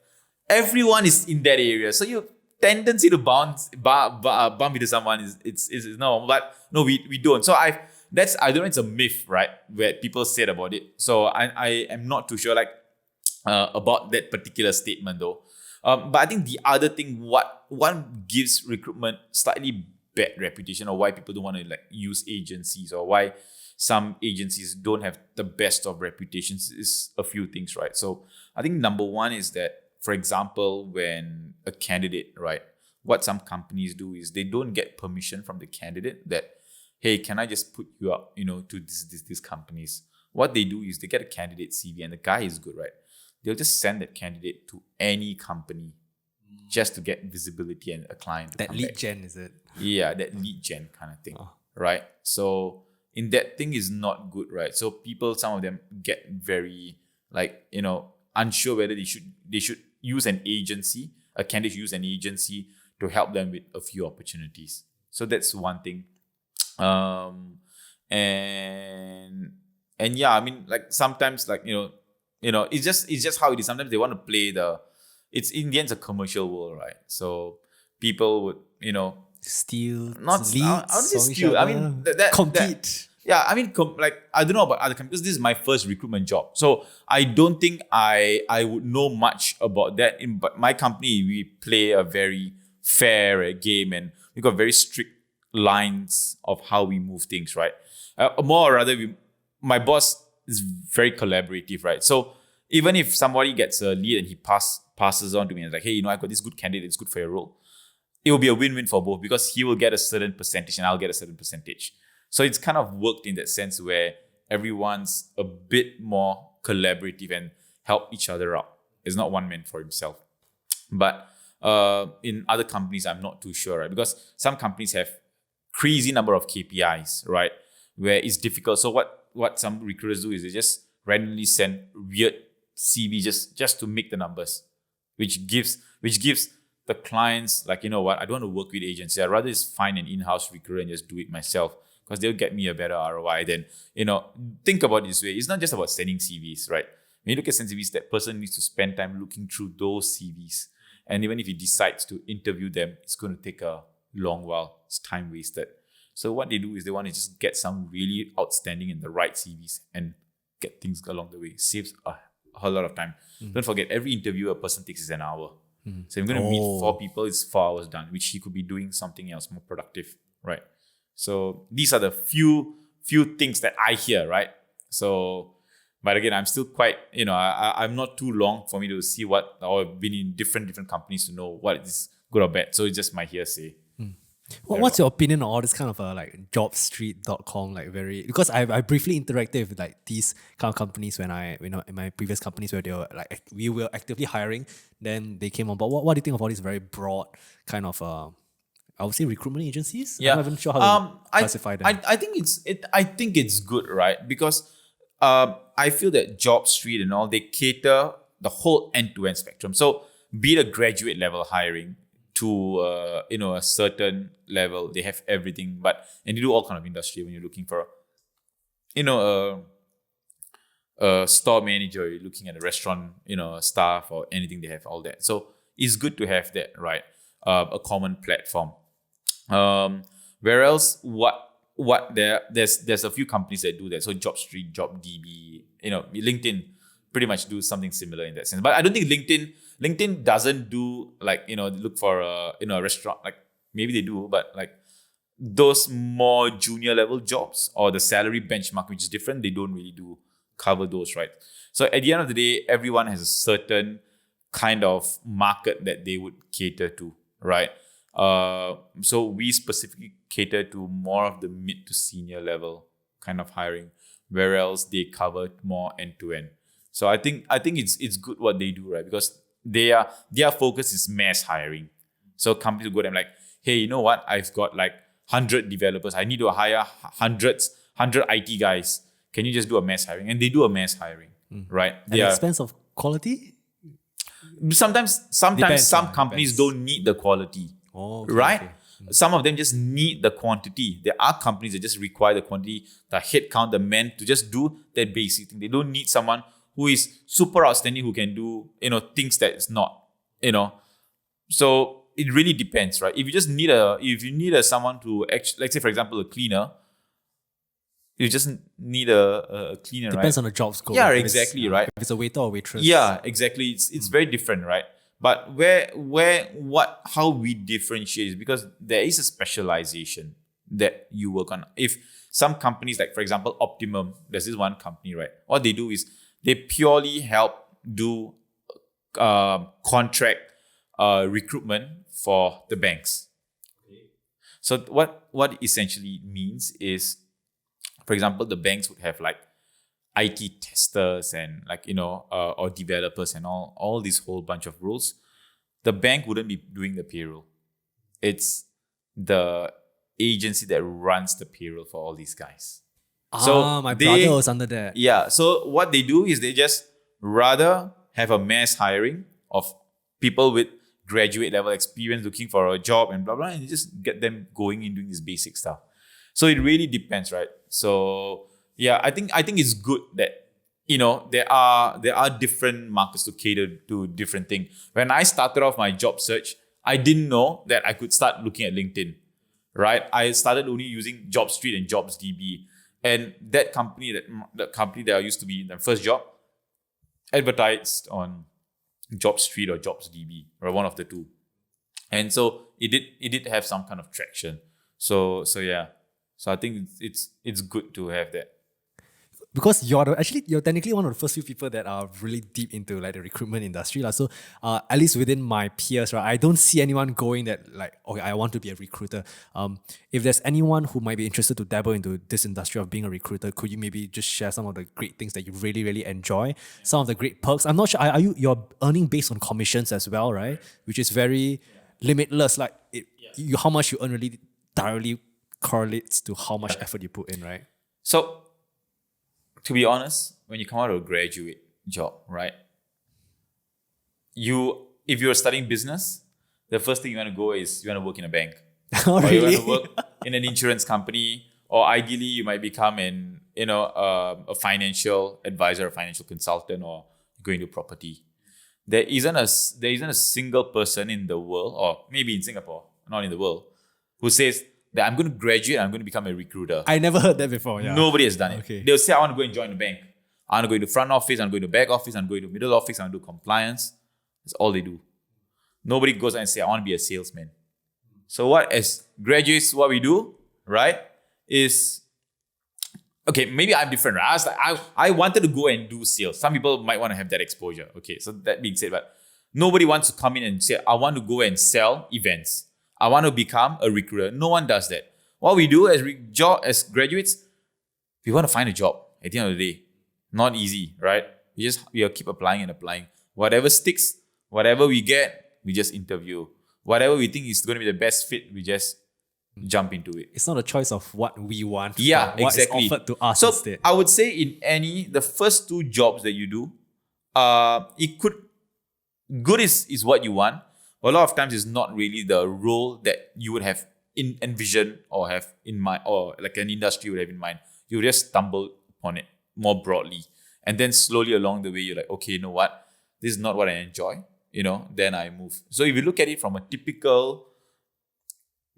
everyone is in that area, so your tendency to bump into someone is normal. But no, we don't. So I don't know. It's a myth, right? Where people said about it. So I am not too sure about that particular statement though. But I think the other thing, what gives recruitment slightly bad reputation, or why people don't want to use agencies, or why some agencies don't have the best of reputations, is a few things, right? So I think number one is that, for example, when a candidate, right, what some companies do is they don't get permission from the candidate that, hey, can I just put you up, to these companies? What they do is they get a candidate CV, and the guy is good, right? They'll just send that candidate to any company just to get visibility and a client to That come lead back. gen, is it? Yeah, that lead gen kind of thing, right? So in that thing is not good, right? So people, some of them get very unsure whether they should use an agency, a candidate use an agency to help them with a few opportunities. So that's one thing. And yeah, I mean, sometimes it's just how it is. Sometimes they want to play it's in the end, it's a commercial world, right? So people would, Steal not leads I wouldn't say from each steal. I other. mean, that compete. yeah, I mean, I don't know about other companies. This is my first recruitment job, so I don't think I would know much about that. But my company, we play a very fair game, and we got very strict lines of how we move things, right? More or rather, my boss is very collaborative, right? So even if somebody gets a lead and he passes on to me and is like, hey, I got this good candidate, it's good for your role, it will be a win-win for both, because he will get a certain percentage and I'll get a certain percentage. So it's kind of worked in that sense where everyone's a bit more collaborative and help each other out. It's not one man for himself. But in other companies, I'm not too sure, right? Because some companies have crazy number of KPIs, right? Where it's difficult. So what some recruiters do is they just randomly send weird CV just to make the numbers, which gives the clients I don't want to work with agency. I'd rather just find an in-house recruiter and just do it myself, because they'll get me a better ROI. Then, think about it this way. It's not just about sending CVs, right? When you look at CVs, that person needs to spend time looking through those CVs. And even if he decides to interview them, it's going to take a long while. It's time wasted. So what they do is they want to just get some really outstanding and the right CVs and get things along the way. It saves a whole lot of time. Don't forget, every interview a person takes is an hour. So I'm going to meet 4 people, it's 4 hours done, which he could be doing something else more productive, right? So these are the few things that I hear, right? So, but again, I'm still quite, I'm not too long for me to see or I've been in different companies to know what is good or bad. So it's just my hearsay. What's your opinion on all this kind of jobstreet.com, because I briefly interacted with these kind of companies when in my previous companies where they were we were actively hiring, then they came on board. What do you think of all these very broad kind of I would say recruitment agencies? Yeah. I'm not even sure how to classify them. I think it's good, right? Because I feel that JobStreet and all, they cater the whole end-to-end spectrum. So be it a graduate level hiring to a certain level, they have everything. And they do all kind of industry. When you're looking for a store manager, you're looking at a restaurant, staff or anything, they have all that. So it's good to have that, right? A common platform. Where else? There's a few companies that do that. So JobStreet, JobDB, LinkedIn pretty much do something similar in that sense. But I don't think LinkedIn doesn't do look for a restaurant, like maybe they do, but like those more junior level jobs or the salary benchmark, which is different, they don't really cover those, right? So at the end of the day, everyone has a certain kind of market that they would cater to, right? So we specifically cater to more of the mid to senior level kind of hiring, whereas they cover more end to end. So I think it's good what they do, right? Because their focus is mass hiring. So companies will go to them like, hey, you know what? I've got like 100 developers. I need to hire 100 IT guys. Can you just do a mass hiring? And they do a mass hiring, right? At the expense of quality? Sometimes Depends, some companies don't need the quality, right? Okay. Some of them just need the quantity. There are companies that just require the quantity, the headcount, the men to just do that basic thing. They don't need someone who is super outstanding, who can do, things that is not, So it really depends, right? If you need someone to actually, let's say for example, a cleaner, you just need a cleaner, Depends right? on the job scope. Yeah, exactly, right? If it's a waiter or waitress. Yeah, exactly. It's very different, right? But how we differentiate is because there is a specialization that you work on. If some companies, like for example, Optimum, there's this one company, right? What they do is they purely help do contract recruitment for the banks. So what essentially means is, for example, the banks would have like IT testers and or developers and all these whole bunch of roles. The bank wouldn't be doing the payroll. It's the agency that runs the payroll for all these guys. So my brother was under that. Yeah. So what they do is they just rather have a mass hiring of people with graduate level experience looking for a job and blah blah, and you just get them going in doing this basic stuff. So it really depends, right? So yeah, I think it's good that there are different markets to cater to different things. When I started off my job search, I didn't know that I could start looking at LinkedIn, right? I started only using JobStreet and JobsDB, and the company that I used to be in the first job advertised on JobStreet or JobsDB or one of the two, and so it did have some kind of traction. So yeah. So I think it's good to have that. Because you're technically one of the first few people that are really deep into like the recruitment industry. So at least within my peers, right, I don't see anyone going that like, okay, I want to be a recruiter. If there's anyone who might be interested to dabble into this industry of being a recruiter, could you maybe just share some of the great things that you really, really enjoy? Some of the great perks. I'm not sure, you're earning based on commissions as well, right? Which is very limitless. Like how much you earn really directly correlates to how much effort you put in, right? So, to be honest, when you come out of a graduate job, right? If you're studying business, the first thing you want to go is you want to work in a bank. Oh, or really? you want to work in an insurance company, or ideally you might become a financial advisor, a financial consultant, or go into property. There isn't a single person in the world, or maybe in Singapore, not in the world, who says that I'm going to graduate, I'm going to become a recruiter. I never heard that before. Yeah. Nobody has done it. Okay. They'll say, I want to go and join the bank. I want to go into front office, I'm going to back office, I'm going to middle office, I'm going to do compliance. That's all they do. Nobody goes and say, I want to be a salesman. So as graduates, what we do, right, is, okay, maybe I'm different, right? I wanted to go and do sales. Some people might want to have that exposure. Okay, so that being said, but nobody wants to come in and say, I want to go and sell events. I want to become a recruiter. No one does that. What we do as graduates, we want to find a job at the end of the day. Not easy, right? We keep applying and applying. Whatever sticks, whatever we get, we just interview. Whatever we think is going to be the best fit, we just jump into it. It's not a choice of what we want. Yeah, but what exactly. is offered to us so instead. I would say the first two jobs that you do, it could good is what you want, but a lot of times it's not really the role that you would have envisioned or have in mind, or like an industry would have in mind. You just stumble upon it more broadly. And then slowly along the way, you're like, okay, you know what? This is not what I enjoy, then I move. So if you look at it from a typical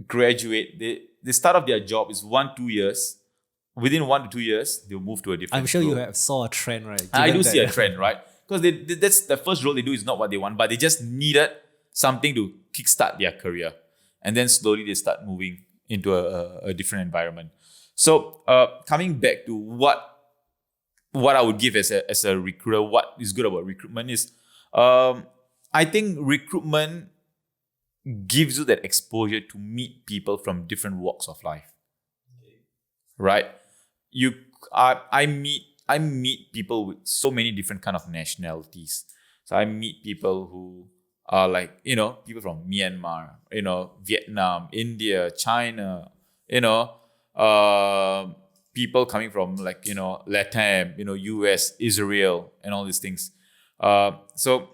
graduate, the start of their job is 1-2 years. Within 1 to 2 years, they'll move to a different I'm sure role. you have saw a trend, right? I Given do that- see a trend, right? Because that's the first role they do is not what they want, but they just needed something to kickstart their career. And then slowly they start moving into a different environment. So coming back to what I would give as a recruiter, what is good about recruitment is, I think recruitment gives you that exposure to meet people from different walks of life. Right? I meet people with so many different kind of nationalities. So I meet people who are like, people from Myanmar, Vietnam, India, China, people coming from like, Latam, US, Israel, and all these things. So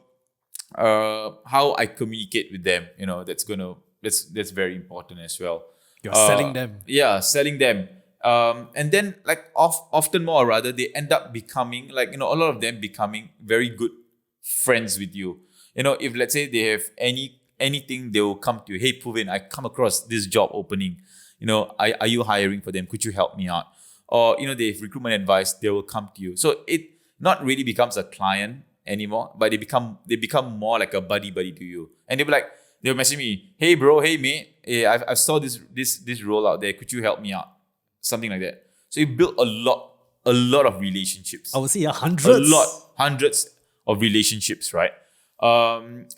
how I communicate with them, that's very important as well. You're selling them. Yeah, selling them. And then like often more or rather, they end up becoming like, a lot of them becoming very good friends with you. If let's say they have anything, they will come to you. Hey, Puvin, I come across this job opening. Are you hiring for them? Could you help me out? Or, they have recruitment advice, they will come to you. So it not really becomes a client anymore, but they become more like a buddy to you. And they'll message me, hey bro, hey mate, hey, I saw this role out there. Could you help me out? Something like that. So you build a lot of relationships. I would say hundreds. Hundreds of relationships, right? And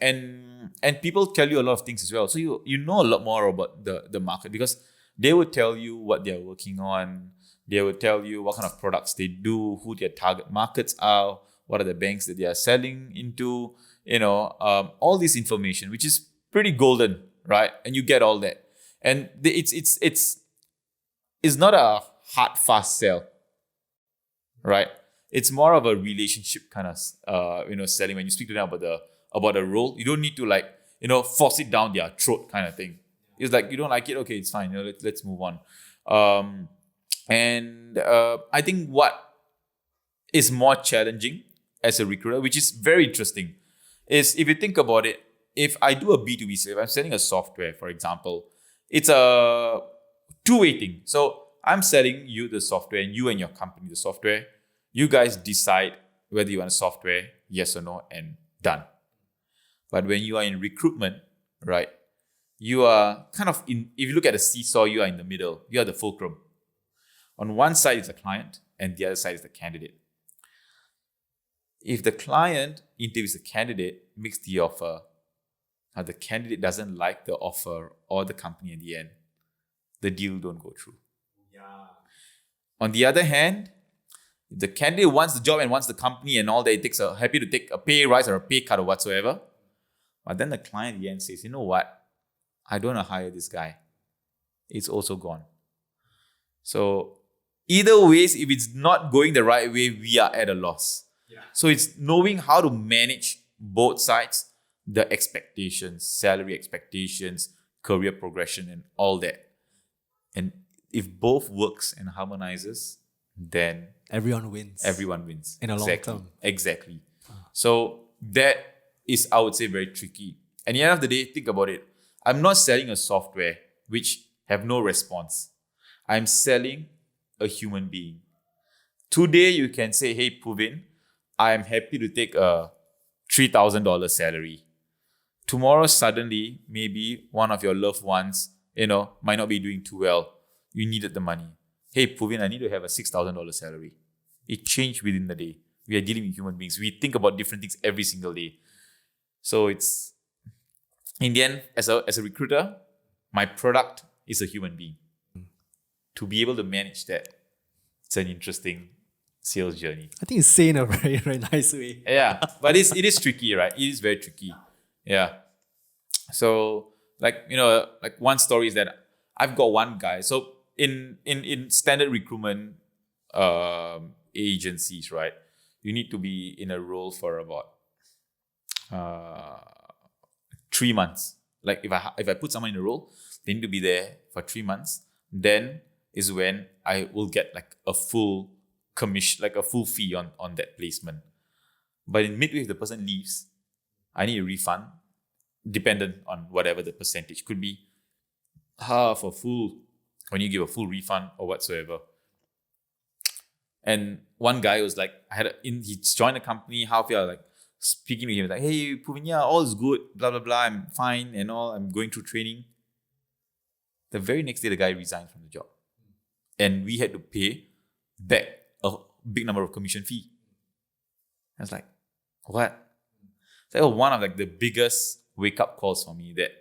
people tell you a lot of things as well. So you know a lot more about the market, because they will tell you what they're working on. They will tell you what kind of products they do, who their target markets are, what are the banks that they are selling into, all this information, which is pretty golden, right? And you get all that. And it's not a hard, fast sell, right? It's more of a relationship kind of, selling. When you speak to them about a role, you don't need to force it down their throat kind of thing. It's like, you don't like it, okay, it's fine. Let's move on. And I think what is more challenging as a recruiter, which is very interesting, is if you think about it, if I do a B2B sale, if I'm selling a software, for example, it's a two-way thing. So I'm selling you the software, and you and your company the software. You guys decide whether you want a software, yes or no, and done. But when you are in recruitment, right, you are kind of if you look at a seesaw, you are in the middle. You are the fulcrum. On one side is the client, and the other side is the candidate. If the client interviews the candidate, makes the offer, and the candidate doesn't like the offer or the company at the end, the deal don't go through. Yeah. On the other hand, if the candidate wants the job and wants the company and all that, happy to take a pay rise or a pay cut or whatsoever. But then the client at the end says, you know what? I don't want to hire this guy. It's also gone. So either ways, if it's not going the right way, we are at a loss. Yeah. So it's knowing how to manage both sides, the expectations, salary expectations, career progression, and all that. And if both works and harmonizes, then everyone wins. Everyone wins. In a long term. Exactly. So that is, I would say, very tricky. And at the end of the day, think about it. I'm not selling a software which have no response. I'm selling a human being. Today, you can say, hey, Puvin, I'm happy to take a $3,000 salary. Tomorrow, suddenly, maybe one of your loved ones, might not be doing too well. You needed the money. Hey, Puvin, I need to have a $6,000 salary. It changed within the day. We are dealing with human beings. We think about different things every single day. So it's, in the end, as a recruiter, my product is a human being. To be able to manage that, it's an interesting sales journey. I think it's saying in a very, very nice way. Yeah, but it is tricky, right? It is very tricky. Yeah. So, like one story is that I've got one guy. So in standard recruitment agencies, right, you need to be in a role for about 3 months. Like if I put someone in a role, they need to be there for 3 months. Then is when I will get like a full commission, like a full fee on that placement. But in midway, if the person leaves, I need a refund, dependent on whatever the percentage could be, half or full, when you give a full refund or whatsoever. And one guy was like, he joined the company half year, like speaking to him, like, hey, Puvin, yeah, all is good, blah, blah, blah, I'm fine and all, I'm going through training. The very next day, the guy resigned from the job. And we had to pay back a big number of commission fee. I was like, what? So that was one of like the biggest wake-up calls for me that,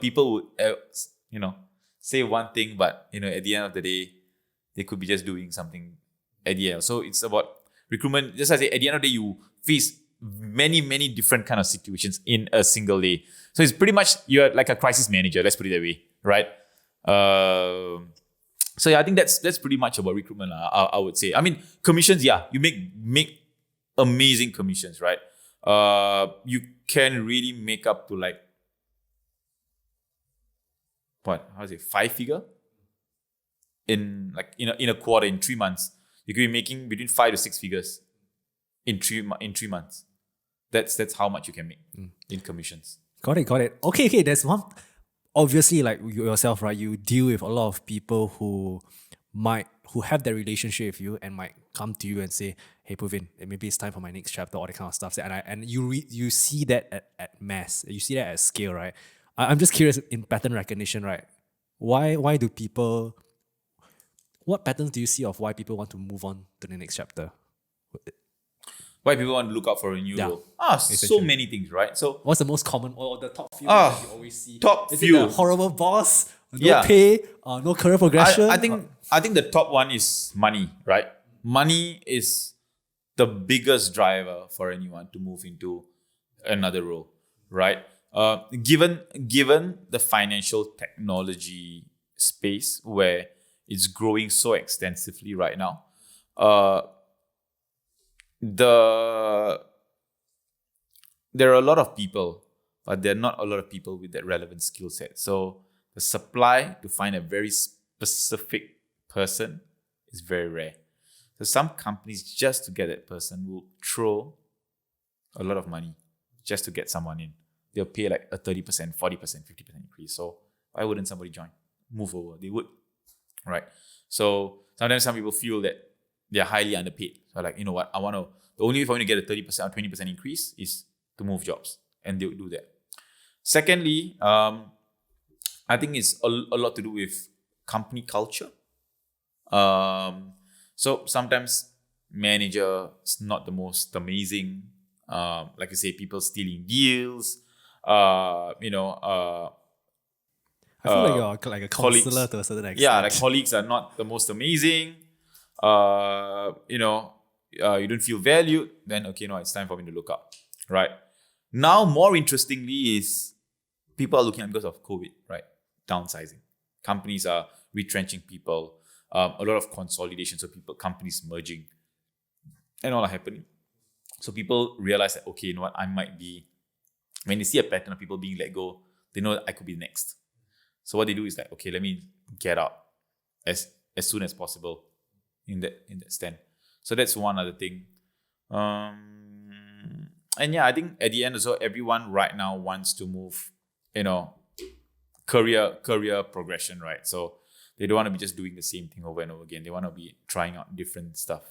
people would, say one thing, but, at the end of the day, they could be just doing something at the end. So it's about recruitment. Just as I say, at the end of the day, you face many, many different kind of situations in a single day. So it's pretty much, you're like a crisis manager, let's put it that way, right? So yeah, I think that's pretty much about recruitment, I would say. I mean, commissions, yeah, you make amazing commissions, right? You can really make up to like, 5 figure? In a quarter, in 3 months. You could be making between 5 to 6 figures in 3 months. That's how much you can make in commissions. Got it. Okay, there's one. Obviously, like yourself, right? You deal with a lot of people who have that relationship with you and might come to you and say, "Hey, Puvin, maybe it's time for my next chapter," all that kind of stuff. And you see that at mass, you see that at scale, right? I'm just curious in pattern recognition, right? Why do people? What patterns do you see of why people want to move on to the next chapter? Why people want to look out for a new role? So many things, right? So what's the most common or the top few that you always see? Is few. it the horrible boss? No pay, no career progression? I think the top one is money, right? Money is the biggest driver for anyone to move into another role, right? Given the financial technology space where it's growing so extensively right now, there are a lot of people, but there are not a lot of people with that relevant skill set. So the supply to find a very specific person is very rare. So some companies, just to get that person, will throw a lot of money just to get someone in. They'll pay like a 30%, 40%, 50% increase. So why wouldn't somebody join? Move over. They would, right? So sometimes some people feel that they're highly underpaid. So like, you know what? The only way for me to get a 30% or 20% increase is to move jobs. And they'll do that. Secondly, I think it's a lot to do with company culture. So sometimes manager is not the most amazing. Like I say, people stealing deals. I feel like you're like a counselor to a certain extent. Yeah, like colleagues are not the most amazing. You don't feel valued. Then it's time for me to look up, right? Now, more interestingly, is people are looking at because of COVID, right? Downsizing. Companies are retrenching people. A lot of consolidation, so companies merging, and all are happening. So people realize that I might be. When they see a pattern of people being let go, they know that I could be next. So what they do is like, let me get out as soon as possible in that stand. So that's one other thing. And yeah, I think at the end also, everyone right now wants to move, career progression, right? So they don't want to be just doing the same thing over and over again. They want to be trying out different stuff,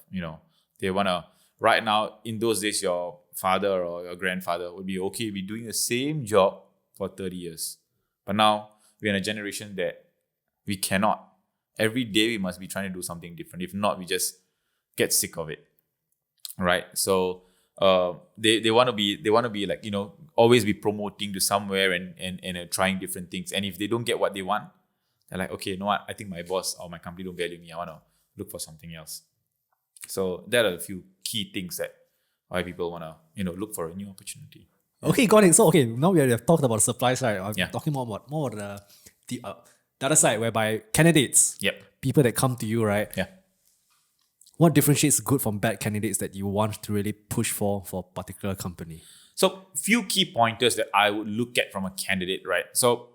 They want to, right now, in those days, your father or your grandfather would be okay with doing the same job for 30 years. But now, we're in a generation that we cannot. Every day, we must be trying to do something different. If not, we just get sick of it, right? So they want to be like, always be promoting to somewhere and trying different things. And if they don't get what they want, they're like, okay, you know what? I think my boss or my company don't value me. I want to look for something else. So there are a few key things that why people want to, look for a new opportunity. Okay, got it. So now we have talked about the supply side. I'm talking more about the other side, whereby candidates, people that come to you, right? Yeah. What differentiates good from bad candidates that you want to really push for a particular company? So few key pointers that I would look at from a candidate, right? So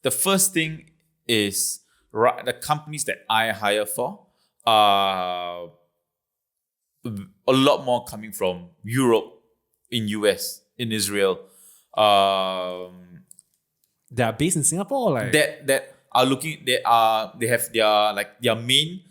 the first thing is the companies that I hire for are a lot more coming from Europe, in US, in Israel, They are based in Singapore, or like that are looking. They have their main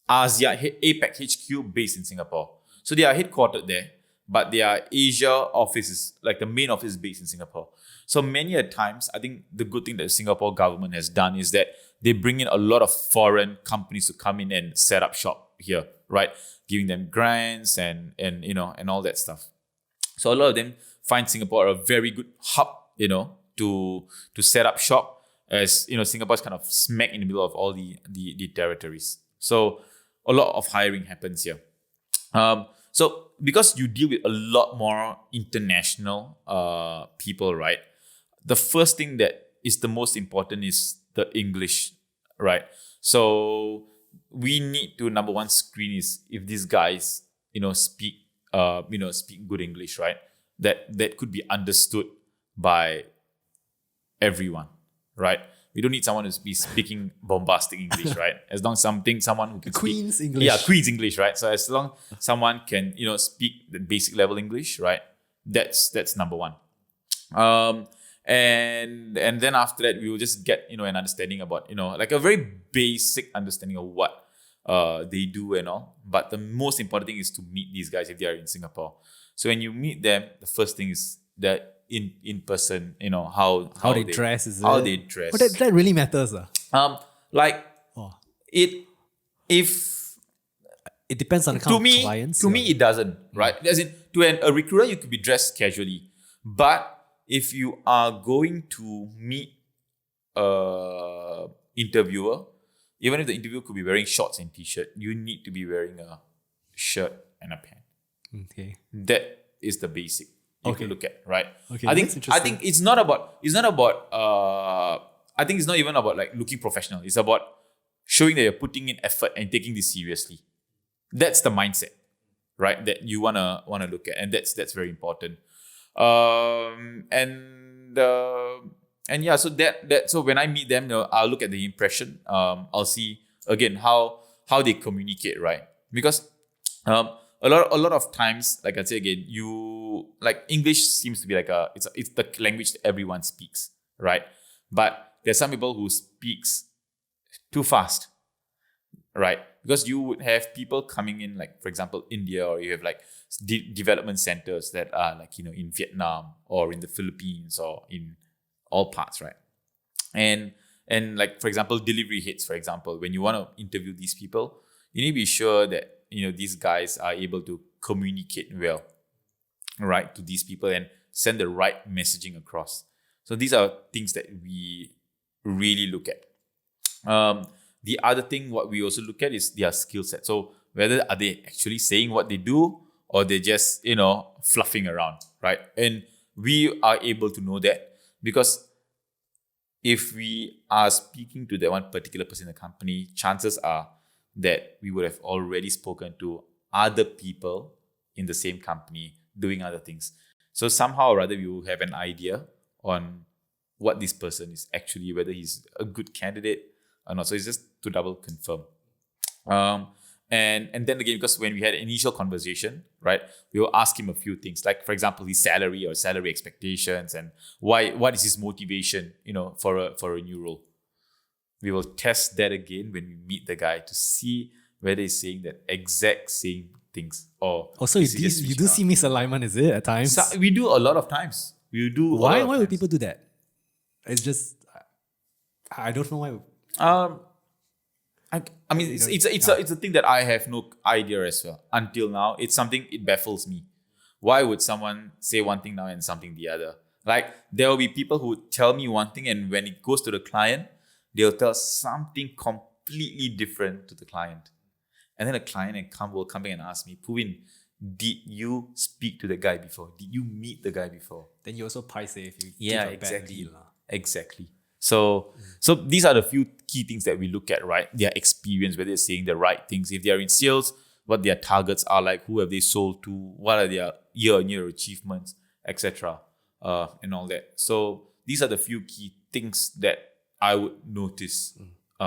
ASEAN APAC HQ based in Singapore. So they are headquartered there, but their Asia office is like the main office is based in Singapore. So many a times, I think the good thing that the Singapore government has done is that they bring in a lot of foreign companies to come in and set up shop here, right? Giving them grants and all that stuff. So a lot of them find Singapore a very good hub, to set up shop, as Singapore is kind of smack in the middle of all the territories. So a lot of hiring happens here. So because you deal with a lot more international people, right? The first thing that is the most important is the English, right? So we need to, number one, screen is if these guys, speak good English, right? That could be understood by everyone, right? We don't need someone to be speaking bombastic English, right? As long as someone who can Queen's speak, English. Yeah, Queen's English, right? So as long someone can, speak the basic level English, right? That's number one. And then after that, we will just get, an understanding about, like a very basic understanding of what they do and all. But the most important thing is to meet these guys if they are in Singapore. So when you meet them, the first thing is that in person, how they dress, is how it? they dress. But that really matters. Like Oh. if It depends on the kind of clients. To me, it doesn't, right? As in, to a recruiter, you could be dressed casually. But if you are going to meet a interviewer, even if the interviewer could be wearing shorts and t-shirt, you need to be wearing a shirt and a pant. Okay. That is the basic you can look at, right? Okay, I that's think interesting. it's not even about like looking professional. It's about showing that you're putting in effort and taking this seriously. That's the mindset, right? That you wanna look at, and that's very important. And yeah, so so when I meet them, I'll look at the impression. I'll see again how they communicate, right? Because a lot of times, like I say again, like English seems to be like it's the language that everyone speaks, right? But there's some people who speaks too fast, right? Because you would have people coming in, like for example India, or you have like development centers that are like in Vietnam or in the Philippines or in all parts, right? And like for example delivery heads, for example, when you want to interview these people, you need to be sure that these guys are able to communicate well, right, to these people and send the right messaging across. So these are things that we really look at. The other thing what we also look at is their skill set. So whether are they actually saying what they do, or they're just fluffing around, right? And we are able to know that because if we are speaking to that one particular person in the company, chances are that we would have already spoken to other people in the same company doing other things. So somehow or other, we will have an idea on what this person is actually, whether he's a good candidate or not. So it's just to double confirm. And then again, because when we had an initial conversation, right, we will ask him a few things, like for example, his salary or salary expectations, and what is his motivation, for a new role. We will test that again when we meet the guy to see whether he's saying that exact same things or. Also, you do see misalignment, is it, at times? So we do a lot of times. We do. Why would people do that? It's just I don't know why. I mean, it's a thing that I have no idea as well. Until now, it's something, it baffles me. Why would someone say one thing now and something the other? Like there will be people who tell me one thing, and when it goes to the client, they'll tell something completely different to the client. And then the client will come back and ask me, Puvin, did you speak to the guy before? Did you meet the guy before? Then you also paise if you Yeah, give a bad exactly. deal. Exactly. So these are the few key things that we look at, right? Their experience, whether they're saying the right things. If they are in sales, what their targets are like, who have they sold to, what are their year-on-year achievements, etc., and all that. So these are the few key things that I would notice.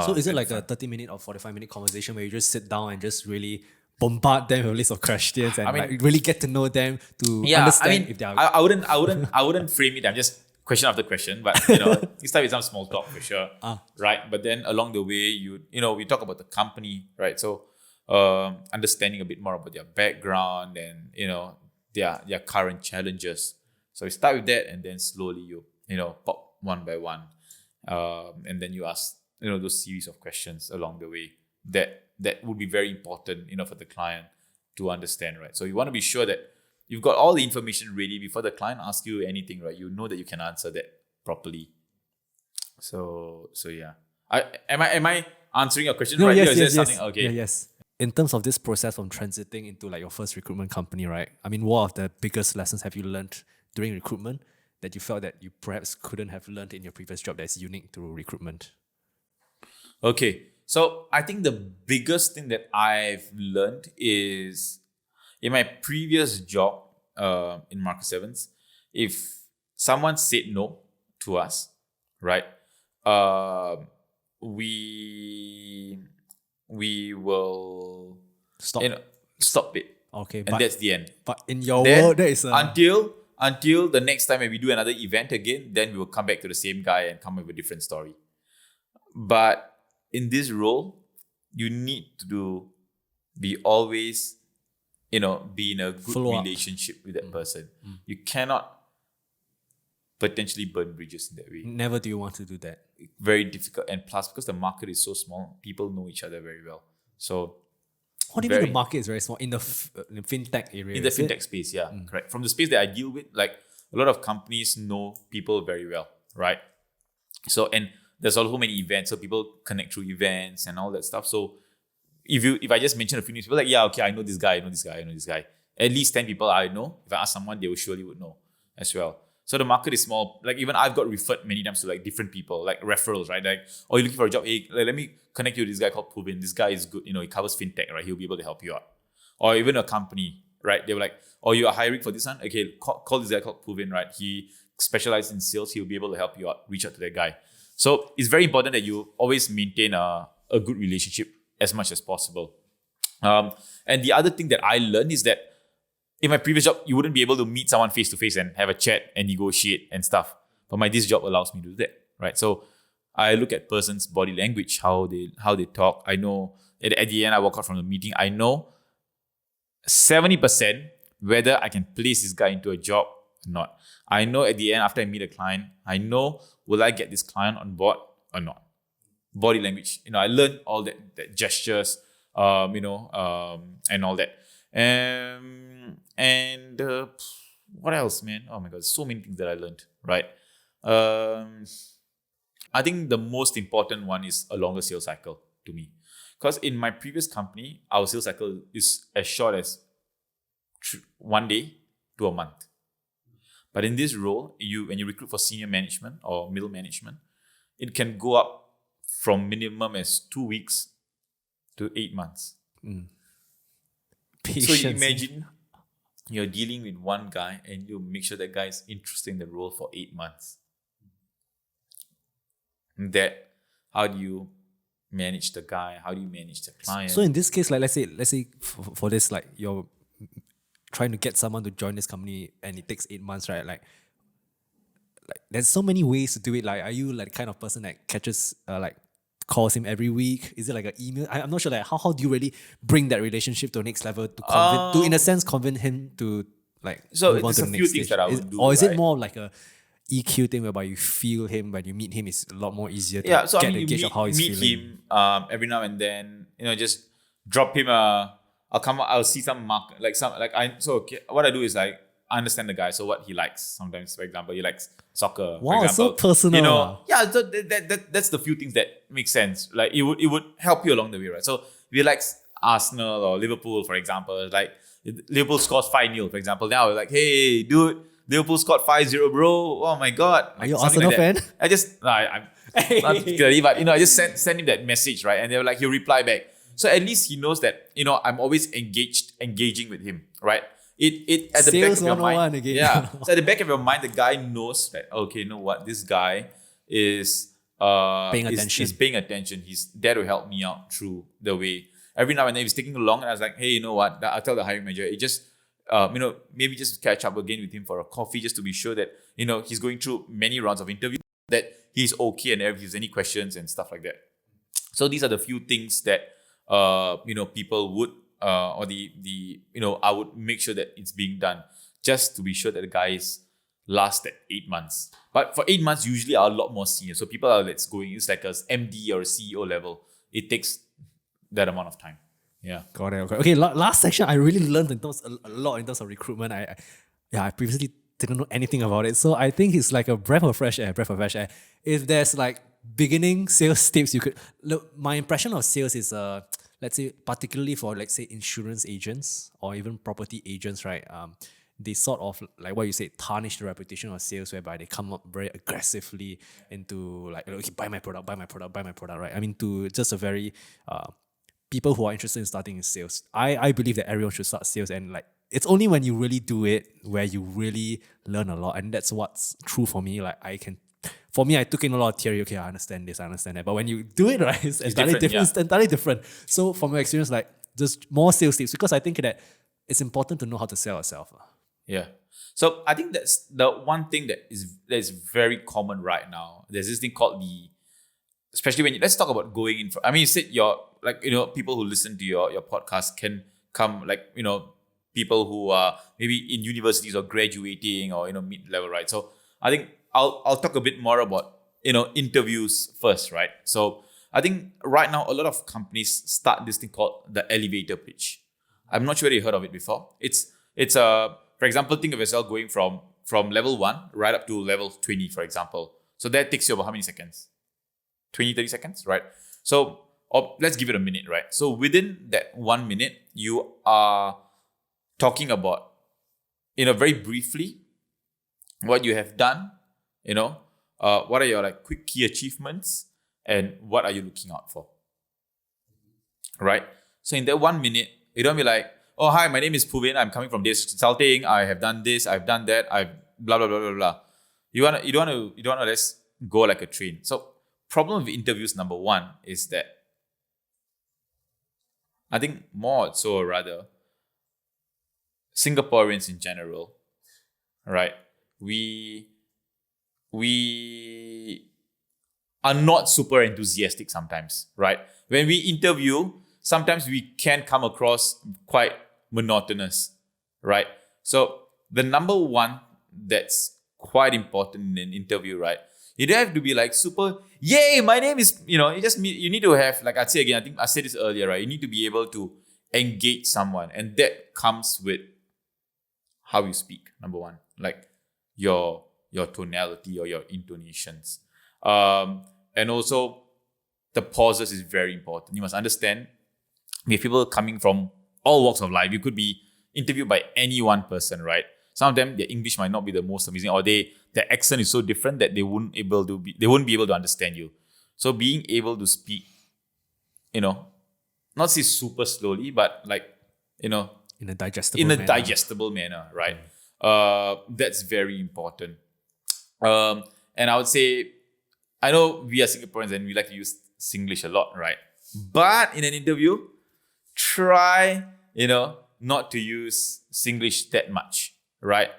So is it like a 30-minute or 45-minute conversation where you just sit down and just really bombard them with a list of questions and like really get to know them to understand if they are... I wouldn't frame it. I'm just question after question, but you start with some small talk for sure, right? But then along the way, we talk about the company, right? So understanding a bit more about their background and their current challenges. So you start with that, and then slowly you pop one by one, and then you ask those series of questions along the way that would be very important for the client to understand, right? So you want to be sure that you've got all the information ready before the client asks you anything, right? You know that you can answer that properly. So yeah. Am I answering your question right? Yes. Okay. Yeah, yes. In terms of this process from transiting into like your first recruitment company, right? I mean, what of the biggest lessons have you learned during recruitment that you felt that you perhaps couldn't have learned in your previous job that's unique to recruitment? Okay. So I think the biggest thing that I've learned is in my previous job in Marcus Evans, if someone said no to us, right, we will stop it. Okay, and that's the end. But in your world, there is until the next time when we do another event again, then we will come back to the same guy and come up with a different story. But in this role, you need to be always, be in a good relationship with that person. You cannot potentially burn bridges in that way. Never do you want to do that. Very difficult. And plus, because the market is so small, people know each other very well. So, what do you mean the market is very small? In the fintech area? In the fintech space, yeah, correct. From the space that I deal with, like a lot of companies know people very well, right? So, and there's also many events, so people connect through events and all that stuff. So if I just mention a few names, people are like, yeah, okay, I know this guy. At least 10 people I know. If I ask someone, they will surely would know as well. So the market is small. Like even I've got referred many times to like different people, like referrals, right? Like, you're looking for a job. Hey, let me connect you to this guy called Puvin. This guy is good. He covers fintech, right? He'll be able to help you out. Or even a company, right? They were like, you are hiring for this one? Okay, call this guy called Puvin, right? He specializes in sales. He'll be able to help you out. Reach out to that guy. So it's very important that you always maintain a good relationship as much as possible. And the other thing that I learned is that in my previous job, you wouldn't be able to meet someone face to face and have a chat and negotiate and stuff. But this job allows me to do that, right? So I look at person's body language, how they talk. I know at the end, I walk out from the meeting. I know 70% whether I can place this guy into a job or not. I know at the end, after I meet a client, I know will I get this client on board or not. Body language, I learned all that gestures, and all that. And what else, man? Oh my God, so many things that I learned, right? I think the most important one is a longer sales cycle to me. Because in my previous company, our sales cycle is as short as 1 day to a month. But in this role, when you recruit for senior management or middle management, it can go up from minimum as 2 weeks to 8 months. Patience. So you imagine you're dealing with one guy and you make sure that guy is interested in the role for 8 months. How do you manage the guy? How do you manage the client? So in this case, like let's say for this, like you're trying to get someone to join this company and it takes 8 months, right? Like there's so many ways to do it. Like, are you like the kind of person that catches calls him every week? Is it like an email? I'm not sure. Like, how do you really bring that relationship to the next level to in a sense convince him to like move on to the next stage? That I would do. Or is it more like a EQ thing whereby you feel him when you meet him? It's a lot more easier to get the gauge of how he's feeling. Meet him every now and then. Just drop him I'll see some mark what I do is like I understand the guy. So what he likes. Sometimes, for example, he likes soccer. Wow, for example, so personal. So that's the few things that make sense. Like it would help you along the way, right? So if he likes Arsenal or Liverpool, for example, like Liverpool scores 5-0, for example. Now we're like, hey, dude, Liverpool scored 5-0, bro. Oh my God. Are you an Arsenal fan? I'm not particularly, but I just send him that message, right? And they were like, he'll reply back. So at least he knows that, I'm always engaging with him, right? it at the back Sales of your 101 mind. again. Yeah. So at the back of your mind, the guy knows that, okay, you know what, this guy is Paying attention. is paying attention. He's there to help me out through the way. Every now and then he's taking long, and I was like, hey, you know what? I'll tell the hiring manager, it just maybe just catch up again with him for a coffee, just to be sure that he's going through many rounds of interviews, that he's okay, and if there's any questions and stuff like that. So these are the few things that people would or I would make sure that it's being done, just to be sure that the guys last at 8 months. But for 8 months, usually are a lot more senior. So people are it's like a MD or a CEO level. It takes that amount of time. Yeah. Got it. Okay, last section, I really learned a lot in terms of recruitment. I previously didn't know anything about it. So I think it's like a breath of fresh air. If there's like beginning sales tips you could look, my impression of sales is let's say particularly for, let's say, insurance agents or even property agents, right? They sort of, like what you said, tarnish the reputation of sales, whereby they come up very aggressively into like, okay, buy my product, right? I mean, to just a very people who are interested in starting in sales. I believe that everyone should start sales, and like it's only when you really do it where you really learn a lot, and that's what's true for me. Like I took in a lot of theory. Okay, I understand this, I understand that, but when you do it, right, it's entirely different. Yeah. It's entirely different. So from your experience, like just more sales tips, because I think that it's important to know how to sell yourself. Yeah. So I think that's the one thing that is very common right now. There's this thing called especially when let's talk about going in for, I mean, you said people who listen to your podcast can come, like, people who are maybe in universities or graduating or, mid-level, right? So I think I'll talk a bit more about, interviews first, right? So I think right now, a lot of companies start this thing called the elevator pitch. I'm not sure whether you heard of it before. It's for example, think of yourself going from level 1 right up to level 20, for example. So that takes you about how many seconds? 20, 30 seconds, right? So let's give it a minute, right? So within that 1 minute, you are talking about, very briefly, what you have done, what are your like quick key achievements, and what are you looking out for, right? So in that 1 minute, you don't be like, oh, hi, my name is Puvin. I'm coming from Datasearch Consulting. I have done this. I've done that. I've blah blah blah blah blah. You don't want to let's go like a train. So problem with interviews, number one, is that I think more so, or rather, Singaporeans in general, right? We are not super enthusiastic sometimes, right? When we interview, sometimes we can come across quite monotonous, right? So the number one that's quite important in an interview, right? You don't have to be like super, yay, my name is, you need to have, like I say again, I think I said this earlier, right? You need to be able to engage someone, and that comes with how you speak, number one, like your tonality or your intonations. And also the pauses is very important. You must understand, we have people coming from all walks of life. You could be interviewed by any one person, right? Some of them, their English might not be the most amazing, or their accent is so different that they wouldn't be able to understand you. So being able to speak, not say super slowly, but like, in a digestible manner, right? That's very important. And I would say, I know we are Singaporeans and we like to use Singlish a lot, right? But in an interview, try, not to use Singlish that much, right?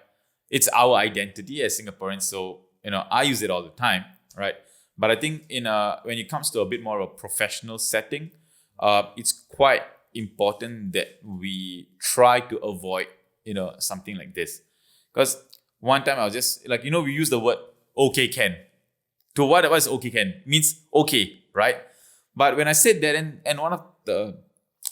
It's our identity as Singaporeans, so, I use it all the time, right? But I think when it comes to a bit more of a professional setting, it's quite important that we try to avoid, something like this. Because one time I was just like, we use the word okay can. To what is okay can? Means okay, right? But when I said that, and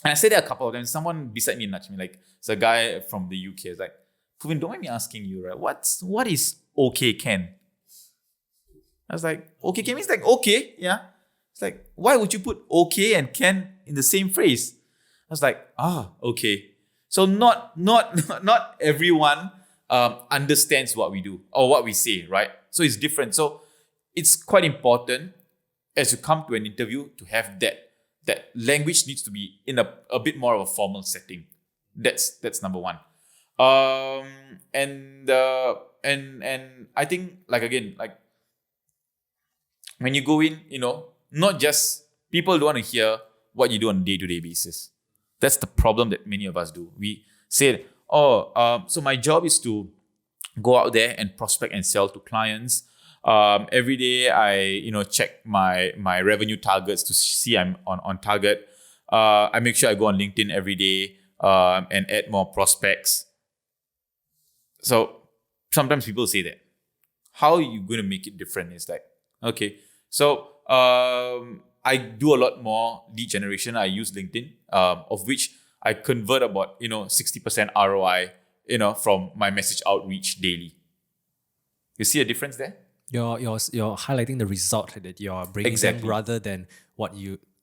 I said that a couple of times, someone beside me nudged me, like, it's a guy from the UK. It's like, Puvin, don't mind me asking you, right? What is okay can? I was like, okay can means like okay, yeah. It's like, why would you put okay and can in the same phrase? I was like, okay. So not everyone understands what we do or what we say, right? So it's different. So it's quite important as you come to an interview to have that language needs to be in a bit more of a formal setting. That's number one. Um, and I think like again, like when you go in, not just people don't want to hear what you do on a day-to-day basis. That's the problem that many of us do. We say, so my job is to go out there and prospect and sell to clients. Every day I check my revenue targets to see I'm on target. I make sure I go on LinkedIn every day and add more prospects. So sometimes people say that. How are you going to make it different? It's like, okay, so I do a lot more lead generation. I use LinkedIn, of which I convert about 60% ROI from my message outreach daily. You see a difference there? You're highlighting the result that you're bringing them Exactly. rather than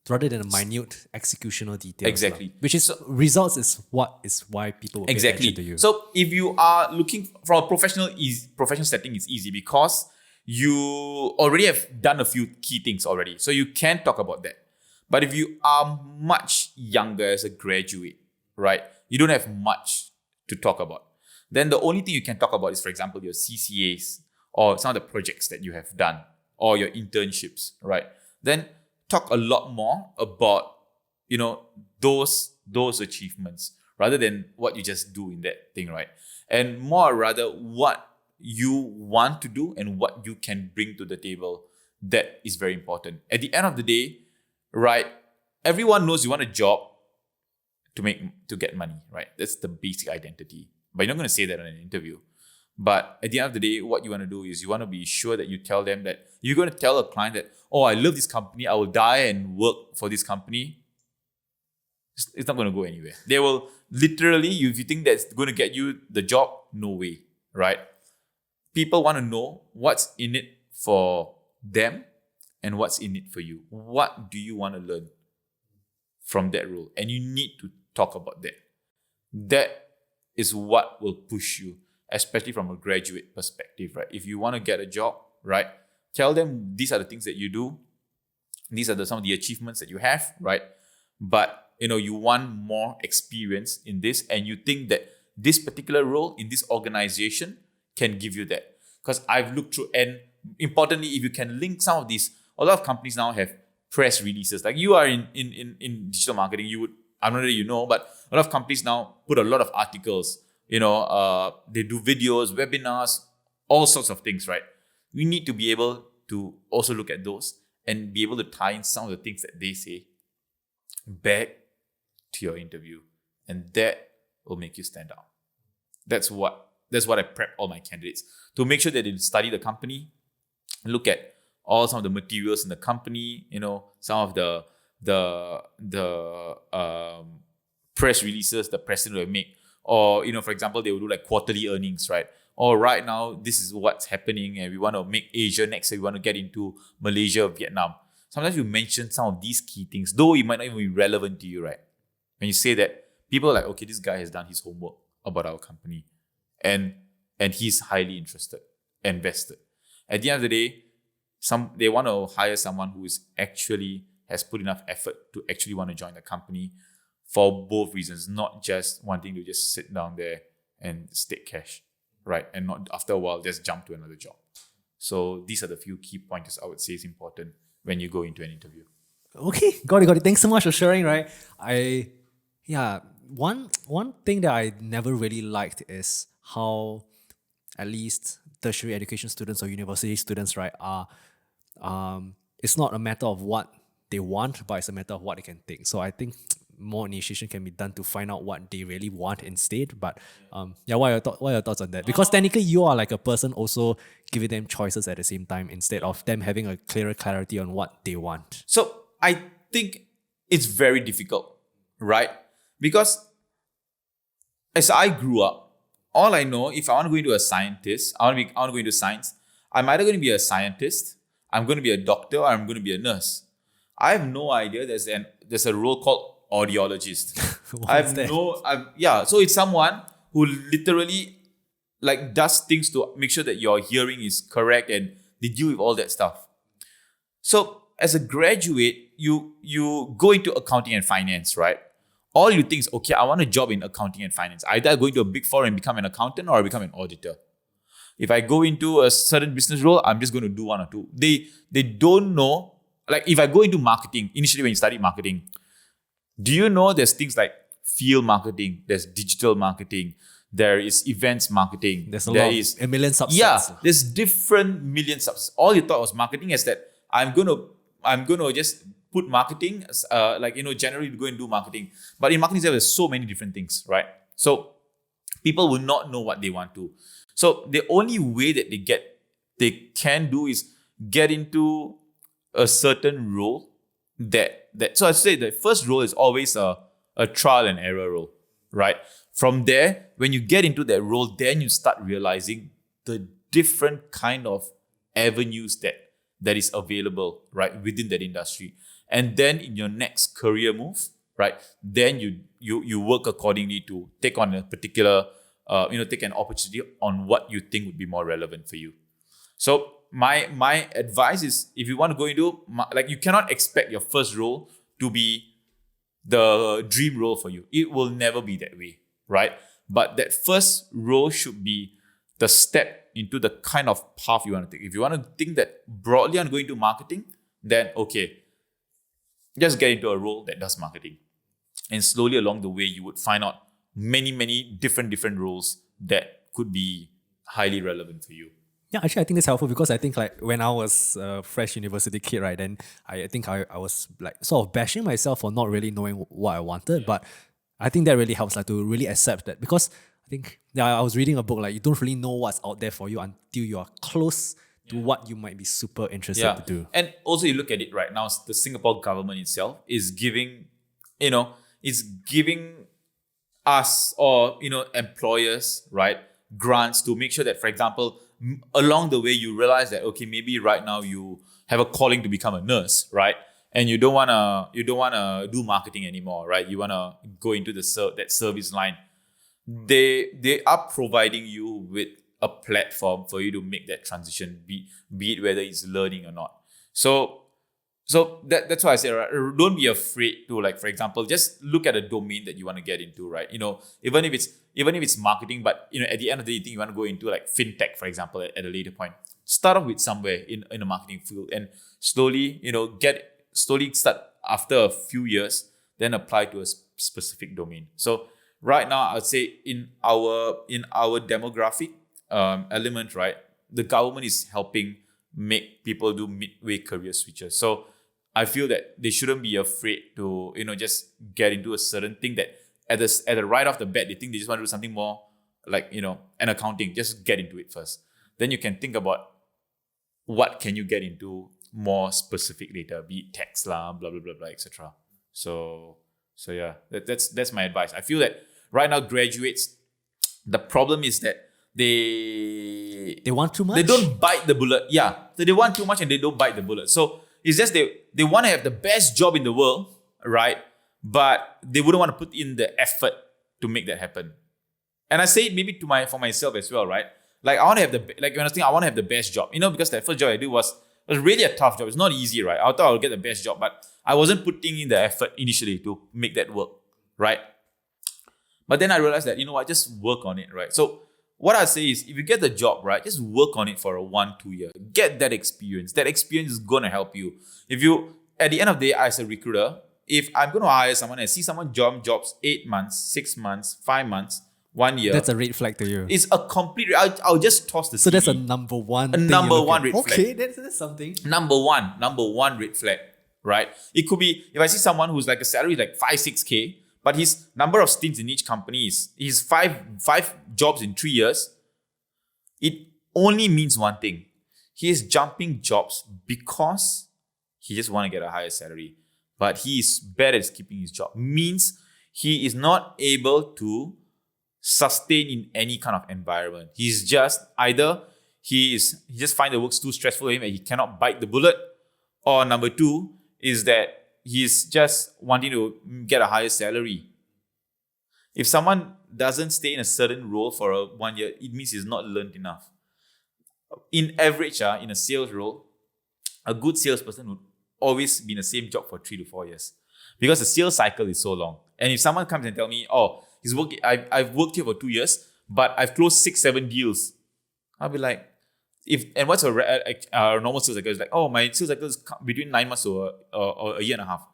the minute executional details. Exactly. Which is results is why people will pay attention to you. So if you are looking from a professional setting, it's easy because you already have done a few key things already. So you can talk about that. But if you are much younger as a graduate, right, you don't have much to talk about. Then the only thing you can talk about is, for example, your CCAs or some of the projects that you have done or your internships, right? Then talk a lot more about, those achievements rather than what you just do in that thing, right? And more rather what you want to do and what you can bring to the table. That is very important. At the end of the day, right, everyone knows you want a job to get money, right? That's the basic identity. But you're not going to say that in an interview. But at the end of the day, what you want to do is you want to be sure that you tell them that you're going to tell a client that, I love this company. I will die and work for this company. It's not going to go anywhere. They will literally, if you think that's going to get you the job, no way, right? People want to know what's in it for them and what's in it for you. What do you want to learn from that role? And you need to talk about that. That is what will push you, especially from a graduate perspective, right? If you want to get a job, right, tell them these are the things that you do. These are some of the achievements that you have, right? But, you want more experience in this and you think that this particular role in this organization can give you that. Because I've looked through, and importantly, if you can link some of these, a lot of companies now have press releases. Like you are in digital marketing, I don't know, but a lot of companies now put a lot of articles. They do videos, webinars, all sorts of things, right? We need to be able to also look at those and be able to tie in some of the things that they say back to your interview. And that will make you stand out. That's what I prep all my candidates to make sure that they study the company, look at all some of the materials in the company, some of the press releases the president will make. Or, for example, they will do like quarterly earnings, right? Or right now, this is what's happening and we want to make Asia next, so we want to get into Malaysia, Vietnam. Sometimes you mention some of these key things, though it might not even be relevant to you, right? When you say that, people are like, okay, this guy has done his homework about our company and he's highly interested and vested. At the end of the day, they want to hire someone who is actually has put enough effort to actually want to join the company for both reasons, not just wanting to just sit down there and stake cash, right? And not after a while just jump to another job. So these are the few key pointers I would say is important when you go into an interview. Okay, got it. Thanks so much for sharing, right? One thing that I never really liked is how at least tertiary education students or university students, right, are it's not a matter of what they want, but it's a matter of what they can take. So I think more initiation can be done to find out what they really want instead. But what are your thoughts on that? Because technically you are like a person also giving them choices at the same time instead of them having a clearer clarity on what they want. So I think it's very difficult, right? Because as I grew up, all I know, if I want to go into a scientist, I want to go into science, I'm either going to be a scientist, I'm going to be a doctor, or I'm going to be a nurse. I have no idea there's a role called audiologist. So it's someone who literally like does things to make sure that your hearing is correct and they deal with all that stuff. So as a graduate, you go into accounting and finance, right? all you think is, okay, I want a job in accounting and finance. Either I go into a big four and become an accountant or I become an auditor. If I go into a certain business role, I'm just going to do one or two. They don't know. Like if I go into marketing, initially when you study marketing, do you know there's things like field marketing, there's digital marketing, there is events marketing. There's a million subsets. Yeah, there's different million subsets. All you thought was marketing is that I'm gonna just put marketing, generally go and do marketing. But in marketing, there's so many different things, right? So people will not know what they want to. So the only way that they can do is get into a certain role so I say the first role is always a trial and error role, right? From there, when you get into that role, then you start realizing the different kind of avenues that is available, right, within that industry. And then in your next career move, right, then you work accordingly to take on a particular, take an opportunity on what you think would be more relevant for you. So my advice is, if you want to go into, you cannot expect your first role to be the dream role for you. It will never be that way, right? But that first role should be the step into the kind of path you want to take. If you want to think that broadly I'm going to marketing, then okay, just get into a role that does marketing. And slowly along the way, you would find out many, many different roles that could be highly relevant for you. Yeah, actually, I think that's helpful because I think like when I was a fresh university kid, right, then I think I was like sort of bashing myself for not really knowing what I wanted. But I think that really helps to really accept that, because I think I was reading a book, like you don't really know what's out there for you until you are close to what you might be super interested to do. And also you look at it right now, the Singapore government itself is giving us or employers, right, grants to make sure that, for example, along the way you realize that okay, maybe right now you have a calling to become a nurse, right? And you don't wanna do marketing anymore, right? You wanna go into that service line. They are providing you with a platform for you to make that transition, be it whether it's learning or not. So that's why I say, right, don't be afraid to, like, for example, just look at a domain that you want to get into, right? Even if it's marketing, but at the end of the day, you think you want to go into like fintech, for example, at a later point. Start off with somewhere in a marketing field and slowly start after a few years, then apply to a specific domain. So right now, I would say in our demographic element, right, the government is helping make people do midway career switches. So I feel that they shouldn't be afraid to just get into a certain thing that at the right off the bat they think they just want to do something more like an accounting. Just get into it first. Then you can think about what can you get into more specific later, be it tax blah blah blah blah, etc. So yeah, that's my advice. I feel that right now graduates, the problem is that they want too much. They don't bite the bullet. Yeah, so they want too much and they don't bite the bullet. So it's just they want to have the best job in the world, right? But they wouldn't want to put in the effort to make that happen. And I say it maybe for myself as well, right? Like I want to have I want to have the best job, because that first job I did was really a tough job. It's not easy, right? I thought I would get the best job, but I wasn't putting in the effort initially to make that work, right? But then I realized that, just work on it, right? So what I say is, if you get the job, right, just work on it for a 1-2 year. Get that experience. That experience is going to help you. If you, at the end of the day, as a recruiter, if I'm going to hire someone and see someone jobs 8 months, 6 months, 5 months, 1 year. That's a red flag to you. It's a complete, I'll just toss the CV. So that's a number one. Number one red flag. Okay, that's something. Number one red flag, right? It could be, if I see someone who's like a salary like 5-6K, but his number of stints in each company is five jobs in 3 years, it only means one thing. He is jumping jobs because he just want to get a higher salary. But he is bad at keeping his job. Means he is not able to sustain in any kind of environment. He's just either he just find the work's too stressful for him and he cannot bite the bullet, or number two is that he's just wanting to get a higher salary. If someone doesn't stay in a certain role for 1 year, it means he's not learned enough. In average, in a sales role, a good salesperson would always be in the same job for 3 to 4 years, because the sales cycle is so long. And if someone comes and tell me, oh, I've worked here for 2 years, but I've closed 6-7 deals, I'll be like, what's a normal sales cycle? It's like, oh, my sales cycle is between 9 months or a year and a half.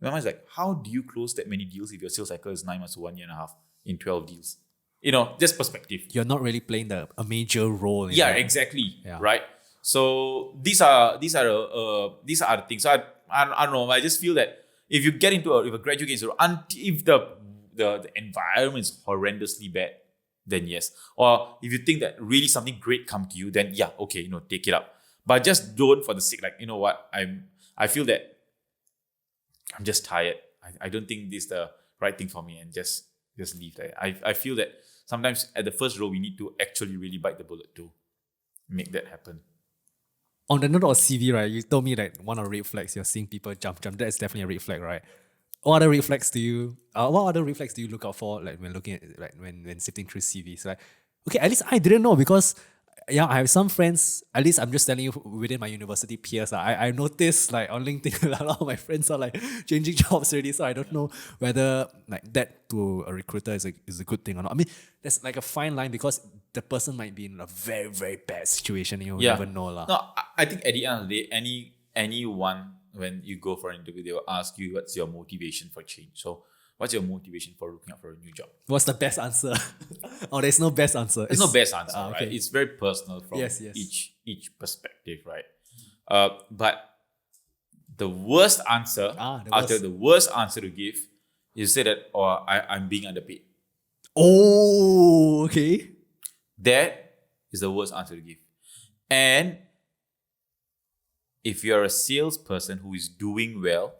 My mind's like, how do you close that many deals if your sales cycle is 9 months to 1 year and a half in 12 deals? Just perspective. You're not really playing a major role. Yeah, exactly. Yeah. Right. So these are the things. So I don't know. I just feel that if you get into if a graduate gets if the environment is horrendously bad, then yes. Or if you think that really something great come to you, then yeah, okay, take it up. But just don't for the sake, like, you know what, I feel that I'm just tired. I don't think this is the right thing for me, and just leave that. I feel that sometimes at the first row we need to actually really bite the bullet to make that happen. On the note of CV, right, you told me that one of the red flags, you're seeing people jump. That's definitely a red flag, right? What other red flags do you look out for, like when looking at, like when sifting through CVs? Like, okay, at least I didn't know, because I have some friends, at least I'm just telling you within my university peers. I noticed, like, on LinkedIn, a lot of my friends are like changing jobs already, so I don't know whether like that to a recruiter is a good thing or not. I mean, there's like a fine line, because the person might be in a very, very bad situation. You never know. No, I think at the end of the day, anyone, when you go for an interview, they will ask you, what's your motivation for change? So what's your motivation for looking out for a new job? What's the best answer? Oh, there's no best answer. There's no best answer, okay. Right? It's very personal from each perspective, right? But the worst answer, the worst answer to give is say that, I'm being underpaid. Oh, okay. That is the worst answer to give. And if you're a salesperson who is doing well,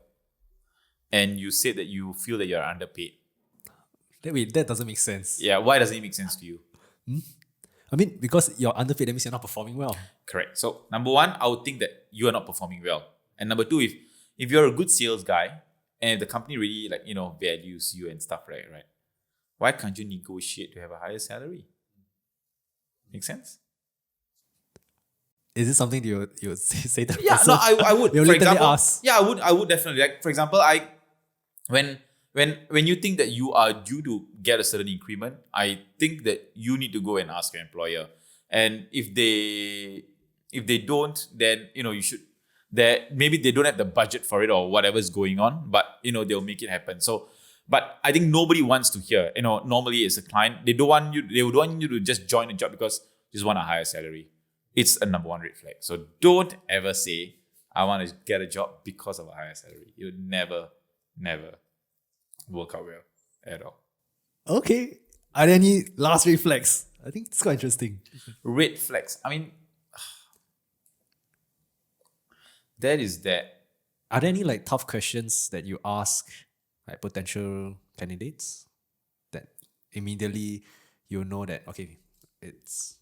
and you say that you feel that you're underpaid. Wait, that doesn't make sense. Yeah, why doesn't it make sense to you? I mean, because you're underpaid, that means you're not performing well. Correct. So number one, I would think that you are not performing well. And number two, if you're a good sales guy and the company really values you and stuff, right? Why can't you negotiate to have a higher salary? Make sense? Is it something you would say to the person? No, I would. For example, ask. Yeah, I would definitely. Like, for example, when you think that you are due to get a certain increment, I think that you need to go and ask your employer. And if they don't, then you should. Maybe they don't have the budget for it or whatever's going on, but they'll make it happen. So, but I think nobody wants to hear. Normally as a client, they would want you to just join a job because you just want a higher salary. It's a number one red flag. So don't ever say, I want to get a job because of a higher salary. It would never work out well at all. Okay. Are there any last red flags? I think it's quite interesting. Red flags. I mean, that is that. Are there any like tough questions that you ask like potential candidates that immediately you know that, okay, it's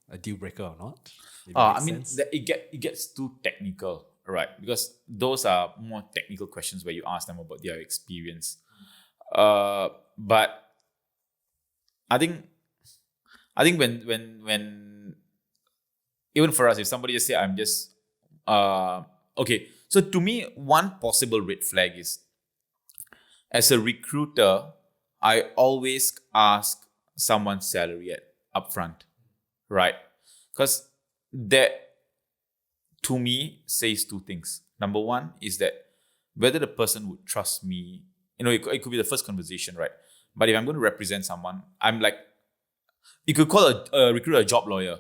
a deal breaker or not? I mean, it gets too technical, right? Because those are more technical questions where you ask them about their experience. But I think when even for us, if somebody just say, I'm just okay. So to me, one possible red flag is, as a recruiter, I always ask someone's salary upfront. Right? Because that, to me, says two things. Number one is that whether the person would trust me, it could be the first conversation, right? But if I'm going to represent someone, I'm like, you could call a recruiter a job lawyer,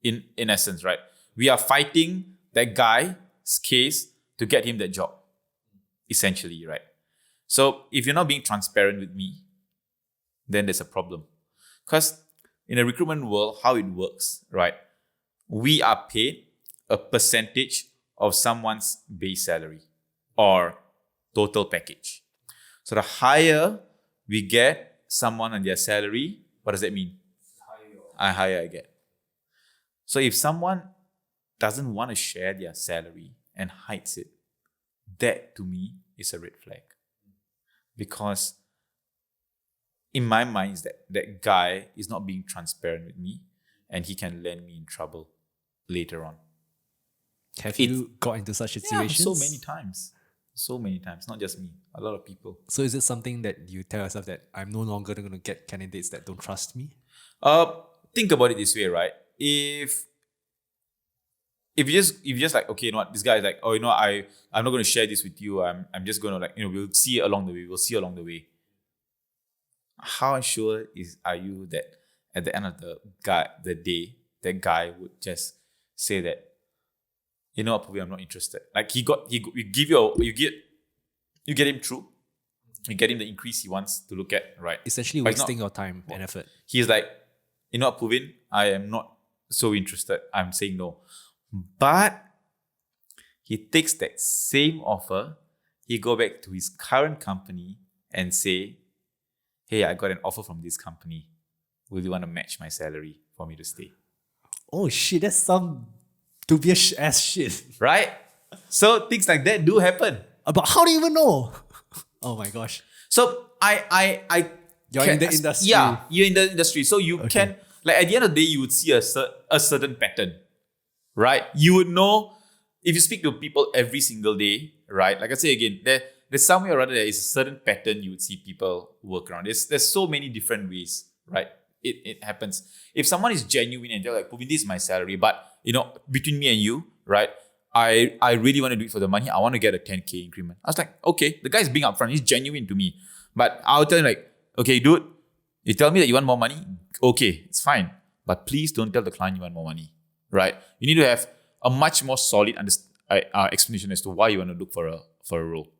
in essence, right? We are fighting that guy's case to get him that job, essentially, right? So if you're not being transparent with me, then there's a problem. Because in the recruitment world, how it works, right? We are paid a percentage of someone's base salary or total package. So the higher we get someone on their salary, what does that mean? Higher I get. So if someone doesn't want to share their salary and hides it, that to me is a red flag. Because in my mind, is that guy is not being transparent with me, and he can land me in trouble later on. Have you got into such situations? Yeah, so many times. So many times, not just me, a lot of people. So is it something that you tell yourself that I'm no longer going to get candidates that don't trust me? Think about it this way, right? If you just like, okay, you know what, this guy is like, oh, you know, I'm not going to share this with you. I'm just going to, like, you know, we'll see along the way. We'll see along the way. How sure are you that at the end of the day, that guy would just say that, you know what, Puvin, I'm not interested. Like you get him through. You get him the increase he wants to look at, right? Essentially But he's wasting your time and effort. He's like, you know what, Puvin, I am not so interested. I'm saying no. But he takes that same offer, he go back to his current company and say, hey, I got an offer from this company. Will you want to match my salary for me to stay? Oh shit, that's some dubious ass shit. Right? So things like that do happen. But how do you even know? Oh my gosh. So I You're in the industry. Yeah, you're in the industry. So you can, like, at the end of the day, you would see a certain pattern, right? You would know if you speak to people every single day, right? Like I say again, there's somewhere or other there is a certain pattern you would see people work around. There's so many different ways, right? It happens. If someone is genuine and they're like, Puvin, this is my salary, but you know, between me and you, right? I really want to do it for the money. I want to get a 10K increment. I was like, okay, the guy's being upfront. He's genuine to me. But I'll tell him like, okay, dude, you tell me that you want more money. Okay, it's fine. But please don't tell the client you want more money, right? You need to have a much more solid explanation as to why you want to look for a role.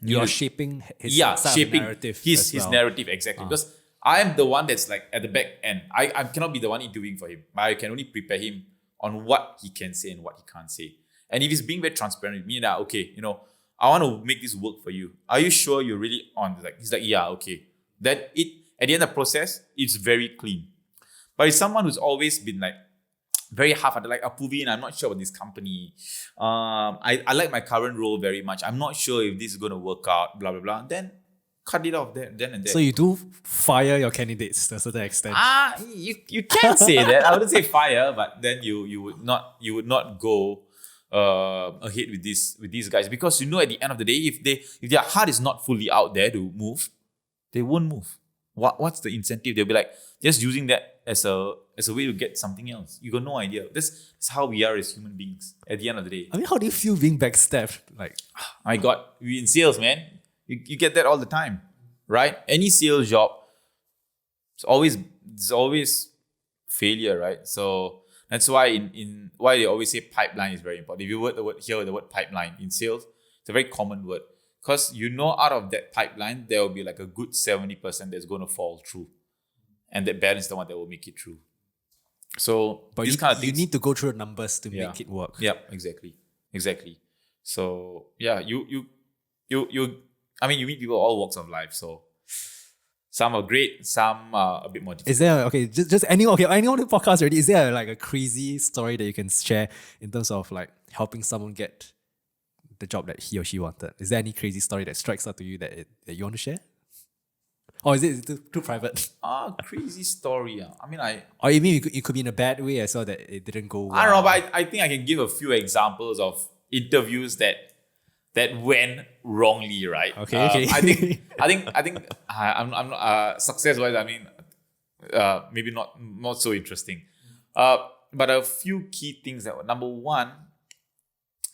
You're shaping his narrative. His narrative, exactly. Because I am the one that's like at the back end. I cannot be the one interviewing for him. I can only prepare him on what he can say and what he can't say. And if he's being very transparent with me, that okay, you know, I want to make this work for you. Are you sure you're really on? Like he's like, yeah, okay. Then at the end of the process, it's very clean. But it's someone who's always been like very half-hearted, like, Puvin, I'm not sure about this company. I like my current role very much. I'm not sure if this is going to work out, blah, blah, blah. Then cut it off then and there. So you do fire your candidates to a certain extent. You can say that. I wouldn't say fire, but then you would not go ahead with these guys, because you know at the end of the day, if their heart is not fully out there to move, they won't move. What's the incentive? They'll be like just using that as a way to get something else. You got no idea. That's how we are as human beings at the end of the day. I mean, how do you feel being backstabbed? Like, my God, we in sales, man. You get that all the time, right? Any sales job, it's always failure, right? So that's why why they always say pipeline is very important. If you hear the word pipeline in sales, it's a very common word, because you know out of that pipeline there will be like a good 70% that's going to fall through, and that balance is the one that will make it through. So but these kind of things, you need to go through the numbers to make it work. Yeah, exactly. So yeah, you I mean, you meet people all walks of life. So some are great, some are a bit more difficult. Is there just anyone on the podcast already? Is there like a crazy story that you can share in terms of like helping someone get the job that he or she wanted? Is there any crazy story that strikes out to you that you want to share? Or is it too private? Crazy story. I mean, or you mean it could be in a bad way as well, that it didn't go well? I don't know, but I think I can give a few examples of interviews that went wrongly, right? Okay. I think I'm not success wise. I mean, maybe not so interesting. But a few key things that were, number one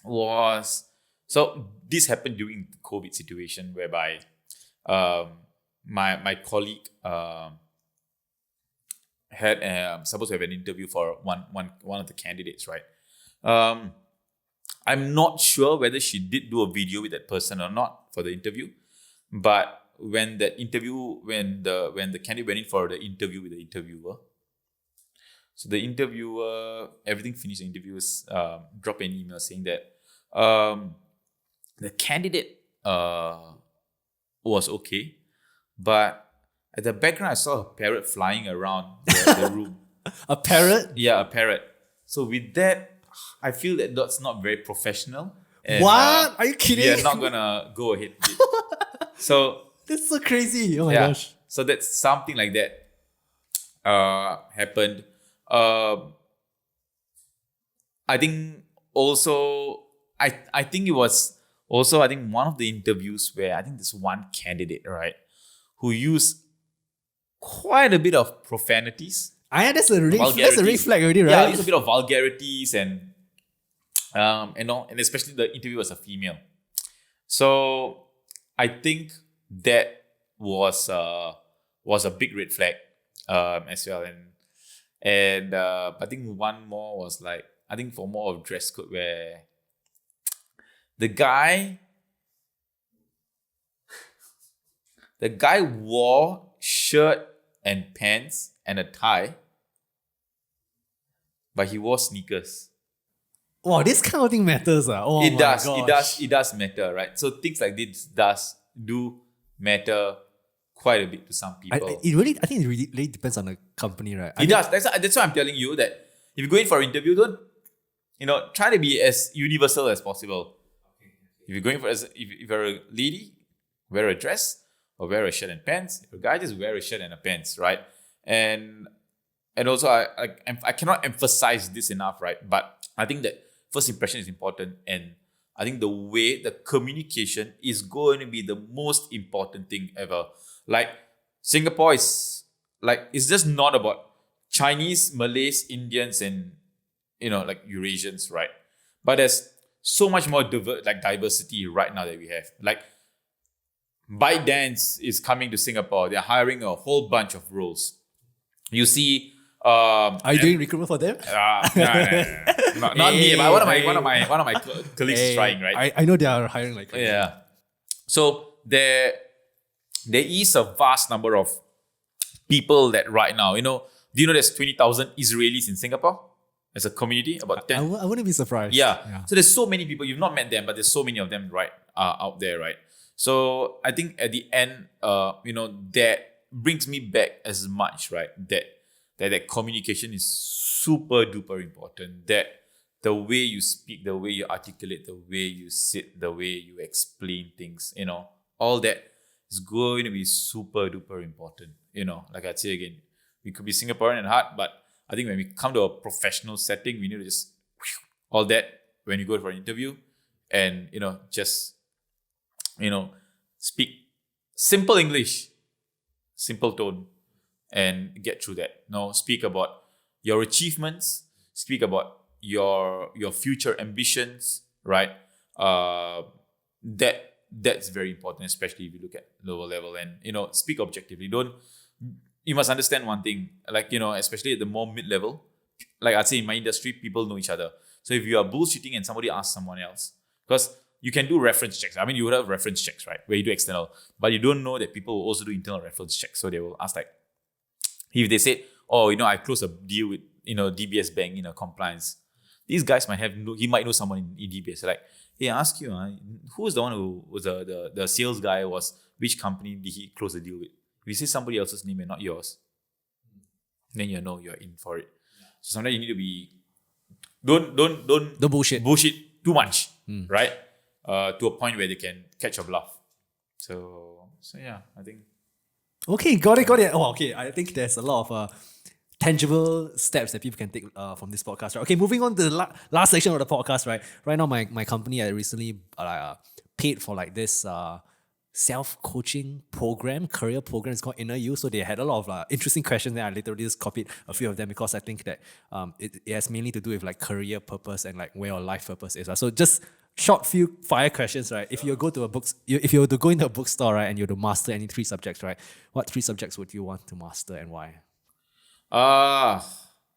was, so this happened during the COVID situation whereby my colleague had supposed to have an interview for one of the candidates, right? I'm not sure whether she did do a video with that person or not for the interview, but when the candidate went in for the interview with the interviewer, so the interviewer, everything finished, the interviewers dropped an email saying that the candidate was okay, but at the background I saw a parrot flying around the room. A parrot? Yeah, a parrot. So with that, I feel that that's not very professional. And, what? Are you kidding? We are not gonna go ahead with it. So that's so crazy. Oh my gosh. So that's something like that happened. I think also I think it was Also, I think one of the interviews where I think there's one candidate, right, who used quite a bit of profanities. That's a red flag already, right? Yeah, used a bit of vulgarities and and especially the interview was a female. So I think that was a big red flag as well. And I think one more was like, I think for more of dress code where the guy wore shirt and pants and a tie, but he wore sneakers. Wow, this kind of thing matters. Oh, It my does. gosh. It does matter, right? So things like this do matter quite a bit to some people. I think it really depends on the company, right? It does. That's why I'm telling you that if you go in for an interview, don't try to be as universal as possible. If you're going if you're a lady, wear a dress or wear a shirt and pants. If you're a guy, just wear a shirt and a pants, right? And also I cannot emphasize this enough, right? But I think that first impression is important, and I think the communication is going to be the most important thing ever. Like Singapore is like, it's just not about Chinese, Malays, Indians, and like Eurasians, right? But there's so much more diversity right now that we have. Like ByteDance is coming to Singapore. They're hiring a whole bunch of roles. You see, are you doing recruitment for them? No. Not me, but one of my colleagues is trying, right? I know they are hiring like crazy. Yeah. So there is a vast number of people that right now, do you know there's 20,000 Israelis in Singapore as a community? About 10. I wouldn't be surprised. Yeah. So there's so many people, you've not met them, but there's so many of them out there, right? So I think at the end, that brings me back as much, right? That communication is super duper important. That the way you speak, the way you articulate, the way you sit, the way you explain things, all that is going to be super duper important. Like I say again, we could be Singaporean at heart, but I think when we come to a professional setting, we need to just all that when you go for an interview, and just speak simple English, simple tone, and get through that. Speak about your achievements, speak about your future ambitions, right? That's very important, especially if you look at lower level, and speak objectively. You must understand one thing, like especially at the more mid-level, like I'd say in my industry, people know each other. So if you are bullshitting and somebody asks someone else, because you can do reference checks. I mean, you would have reference checks, right? Where you do external, but you don't know that people will also do internal reference checks. So they will ask, like, if they said, oh, I closed a deal with, DBS Bank, compliance. These guys he might know someone in DBS. Like, hey, I ask you, who was the one who was the sales guy, which company did he close the deal with? If you say somebody else's name and not yours, then you're in for it. So sometimes you need to be, don't bullshit too much, right? To a point where they can catch a bluff. So yeah, I think. Okay, got it. Oh, okay. I think there's a lot of tangible steps that people can take from this podcast, right? Okay, moving on to the last section of the podcast, right? Right now, my company, I recently paid for like this self-coaching program, career program. It's called Inner You. So they had a lot of interesting questions, and I literally just copied a few of them because I think that it has mainly to do with like career purpose and like where your life purpose is. So just short few fire questions, right? If you go to if you were to go into a bookstore, right, and you were to master any 3 subjects, right, what 3 subjects would you want to master and why?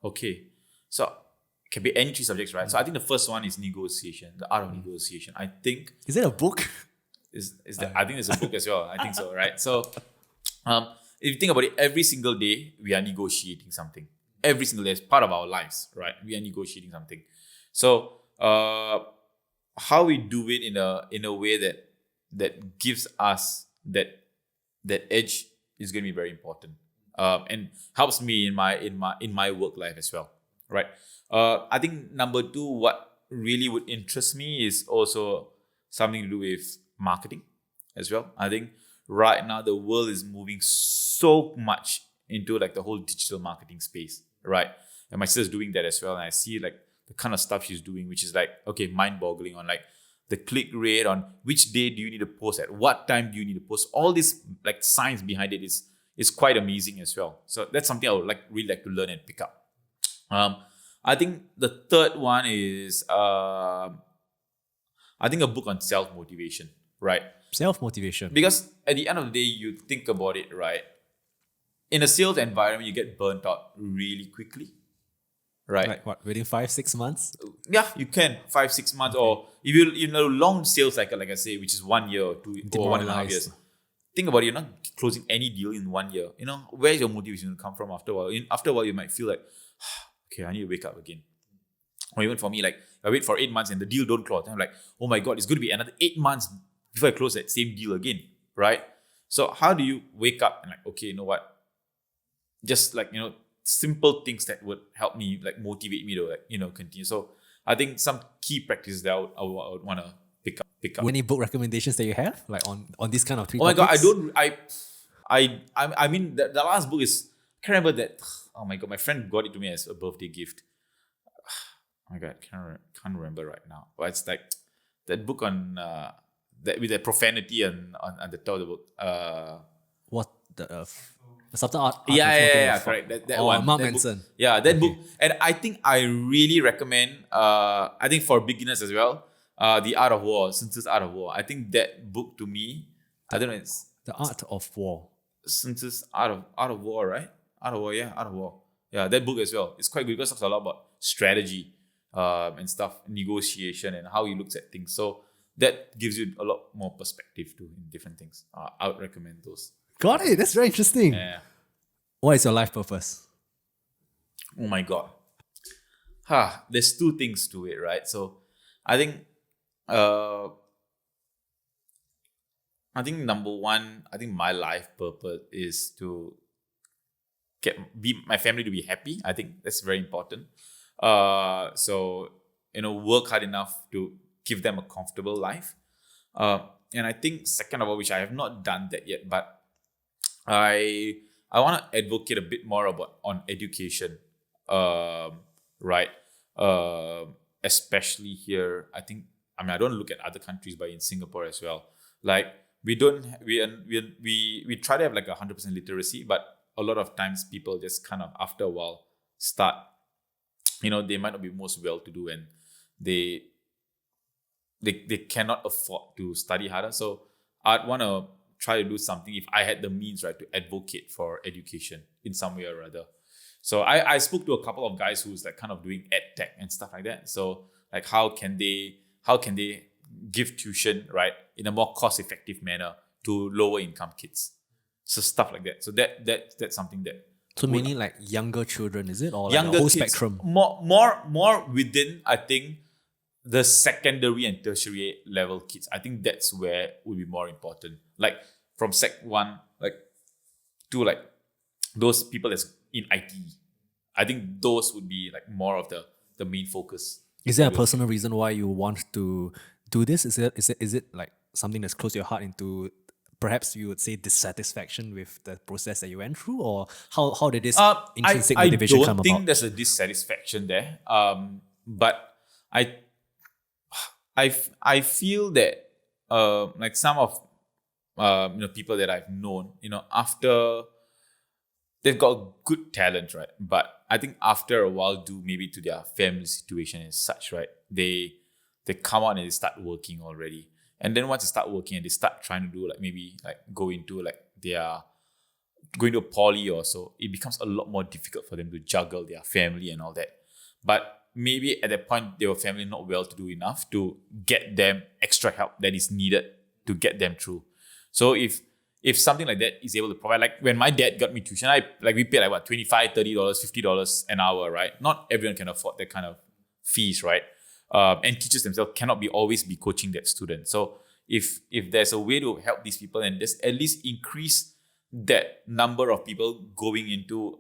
Okay. So it can be any 3 subjects, right? So I think the first one is negotiation, the art of negotiation. I think. Is it a book? I think there's a book as well. I think so, right? So, if you think about it, every single day we are negotiating something. Every single day, as part of our lives, right? We are negotiating something. So, how we do it in a way that gives us that edge is going to be very important, and helps me in my work life as well, right? I think number 2, what really would interest me is also something to do with marketing as well. I think right now the world is moving so much into like the whole digital marketing space, right? And my sister's doing that as well, and I see like the kind of stuff she's doing, which is like, okay, mind-boggling on like the click rate, on which day do you need to post, at what time do you need to post. All this like science behind it is quite amazing as well. So that's something I would really like to learn and pick up. I think the third one is I think a book on self-motivation, right? Self-motivation. Because at the end of the day, you think about it, right? In a sales environment, you get burnt out really quickly, right? Like what, within 5-6 months? Yeah, you can 5-6 months, or if you know long sales cycle, like I say, which is 1 year or 2 or 1.5 years. Think about it, you're not closing any deal in 1 year. Where's your motivation going to come from after a while? After a while, you might feel like, okay, I need to wake up again. Or even for me, like I wait for 8 months and the deal don't close. I'm like, oh my God, it's going to be another 8 months before I close that same deal again, right? So how do you wake up and like, okay, you know what? Just like, simple things that would help me, like motivate me to like, continue. So I think some key practices that I would want to pick up. Any book recommendations that you have, like on this kind of three Oh my God, topics? I mean, the last book is, I can't remember that. Oh my God, my friend got it to me as a birthday gift. Oh my God, can't remember right now. But it's like that book on that with the profanity on the top of the book. What the subtle art? Yeah, correct. That one. Mark that Manson. Book. Yeah, that book. And I think I really recommend. I think for beginners as well. The Art of War, Sun Tzu's Art of War. I think that book to me, I don't know. It's The Art of War. Sun Tzu's Art of War, right? Art of War, yeah, Art of War. Yeah, that book as well. It's quite good because it talks a lot about strategy and stuff, negotiation, and how he looks at things. So that gives you a lot more perspective too in different things. I would recommend those. Got it. That's very interesting. Yeah. What is your life purpose? Oh my God. There's two things to it, right? So I think number one, I think my life purpose is to be my family to be happy. I think that's very important. So work hard enough to give them a comfortable life. And I think second of all, which I have not done that yet, but I want to advocate a bit more on education, right? Especially here, I don't look at other countries, but in Singapore as well. Like we try to have like 100% literacy, but a lot of times people just kind of after a while start, they might not be most well-to-do and they cannot afford to study harder. So I'd want to try to do something if I had the means, right, to advocate for education in some way or other. So I spoke to a couple of guys who's like kind of doing ed tech and stuff like that. So like how can they give tuition, right, in a more cost-effective manner to lower income kids? So stuff like that. So that's something that. So mainly like younger children, is it? Or like younger the whole kids, spectrum? More within, I think, the secondary and tertiary level kids. I think that's where it would be more important. Like from Sec 1, like to like those people that's in IT. I think those would be like more of the main focus. Is there a personal reason why you want to do this? Is it like something that's close to your heart into perhaps you would say dissatisfaction with the process that you went through, or how did this intrinsic motivation come about? I don't think there's a dissatisfaction there. But I feel that like some of people that I've known, after they've got good talent, right? But I think after a while, due maybe to their family situation and such, right? They come out and they start working already. And then once they start working and they start trying to do like maybe like going to a poly or so, it becomes a lot more difficult for them to juggle their family and all that. But maybe at that point, their family not well to do enough to get them extra help that is needed to get them through. So if something like that is able to provide, like when my dad got me tuition, we paid like what, $25, $30, $50 an hour, right? Not everyone can afford that kind of fees, right? And teachers themselves cannot always be coaching that student. So if there's a way to help these people and just at least increase that number of people going into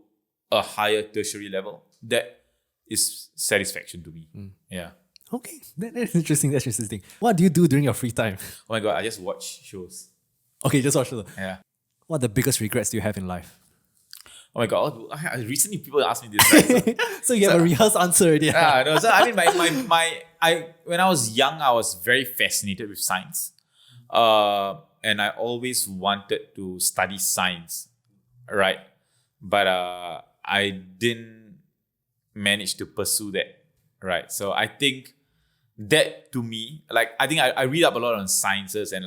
a higher tertiary level, that is satisfaction to me. Yeah. Okay, that's interesting. That's interesting. What do you do during your free time? Oh my God, I just watch shows. Okay, just watch shows. Yeah. What are the biggest regrets do you have in life? Oh my God, recently people asked me this, right? So you have a rehearsed answer already. Yeah, no, so I mean, when I was young, I was very fascinated with science. And I always wanted to study science, right? But I didn't manage to pursue that, right? So I think that to me, like I think I read up a lot on sciences and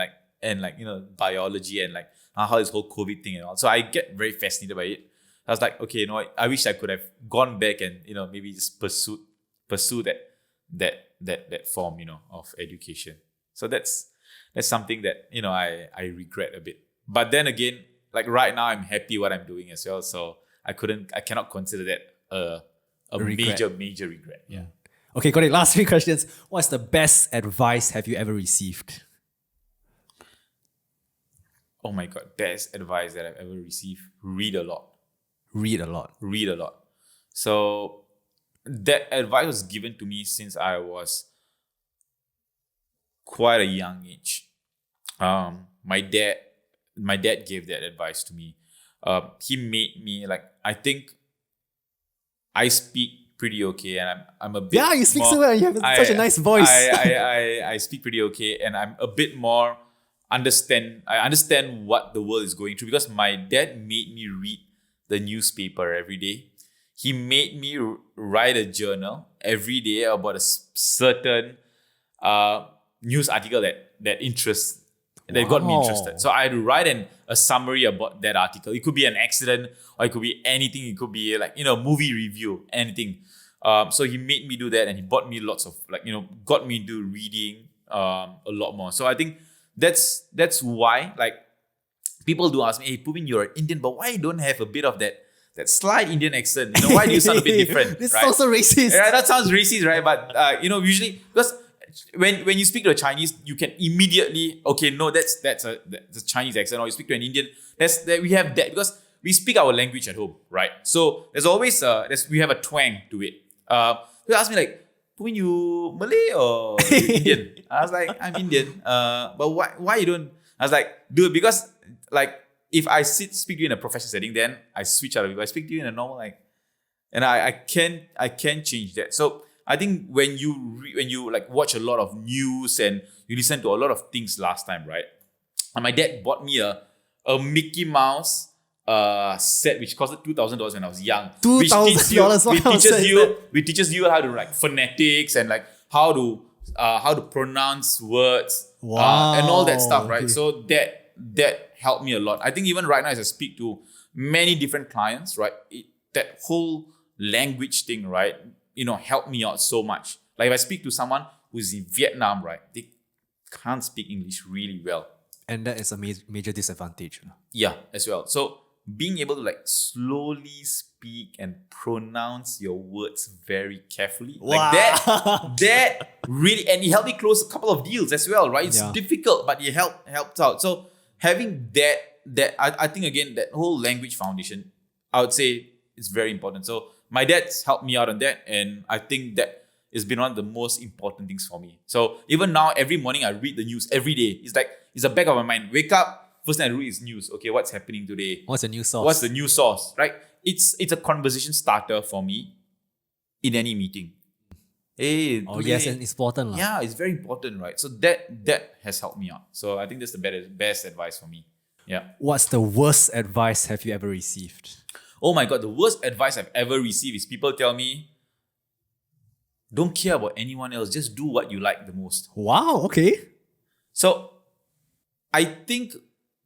biology and like how this whole COVID thing and all. So I get very fascinated by it. I was like, okay, I wish I could have gone back and maybe just pursue that form of education. So that's something that I regret a bit. But then again, like right now, I'm happy what I'm doing as well. So I cannot consider that a regret. major regret. Yeah. Okay, got it. Last 3 questions. What's the best advice have you ever received? Oh my God, best advice that I've ever received: read a lot. Read a lot. Read a lot. So that advice was given to me since I was quite a young age. My dad gave that advice to me. He made me I think I speak pretty okay, and I'm a bit. Yeah, you speak so well. You have such a nice voice. I speak pretty okay, and I'm a bit more I understand what the world is going through because my dad made me read the newspaper every day. He made me write a journal every day about a certain news article that got me interested. So I had to write a summary about that article. It could be an accident, or it could be anything. It could be movie review, anything. So he made me do that, and he bought me lots of got me into reading a lot more. So I think that's why people do ask me, hey Puvin, you're an Indian, but why you don't have a bit of that slight Indian accent? Why do you sound a bit different? This right? is also racist. Yeah, that sounds racist, right? But usually because when you speak to a Chinese, you can immediately that's a Chinese accent. Or you speak to an Indian, we have that because we speak our language at home, right? So there's always we have a twang to it. They ask me Puvin, you Malay or you Indian? I was like, I'm Indian. But why you don't? I was like, dude, because if I speak to you in a professional setting, then I switch out of it. If I speak to you in a normal and I can change that. So I think when you watch a lot of news and you listen to a lot of things last time, right? And my dad bought me a Mickey Mouse set which costed $2,000 when I was young. $2,000. Which teaches you how to phonetics and how to pronounce words and all that stuff, right? Okay. So that helped me a lot. I think even right now as I speak to many different clients, right, that whole language thing, right, helped me out so much. If I speak to someone who's in Vietnam, right, they can't speak English really well. And that is a major disadvantage. Yeah, as well. So being able to slowly speak and pronounce your words very carefully, Wow. that really, and it helped me close a couple of deals as well, right? It's difficult, but it helped out. So having that I think again that whole language foundation, I would say is very important. So my dad's helped me out on that, and I think that has been one of the most important things for me. So even now, every morning I read the news every day. It's the back of my mind. Wake up, first thing I read is news. Okay, what's happening today? What's the news source? What's the news source? Right? It's a conversation starter for me in any meeting. Hey, today, yes, and it's important. Yeah, it's very important, right? So that has helped me out. So I think that's the best advice for me. Yeah. What's the worst advice have you ever received? Oh my God, the worst advice I've ever received is people tell me, don't care about anyone else, just do what you like the most. Wow, okay. So I think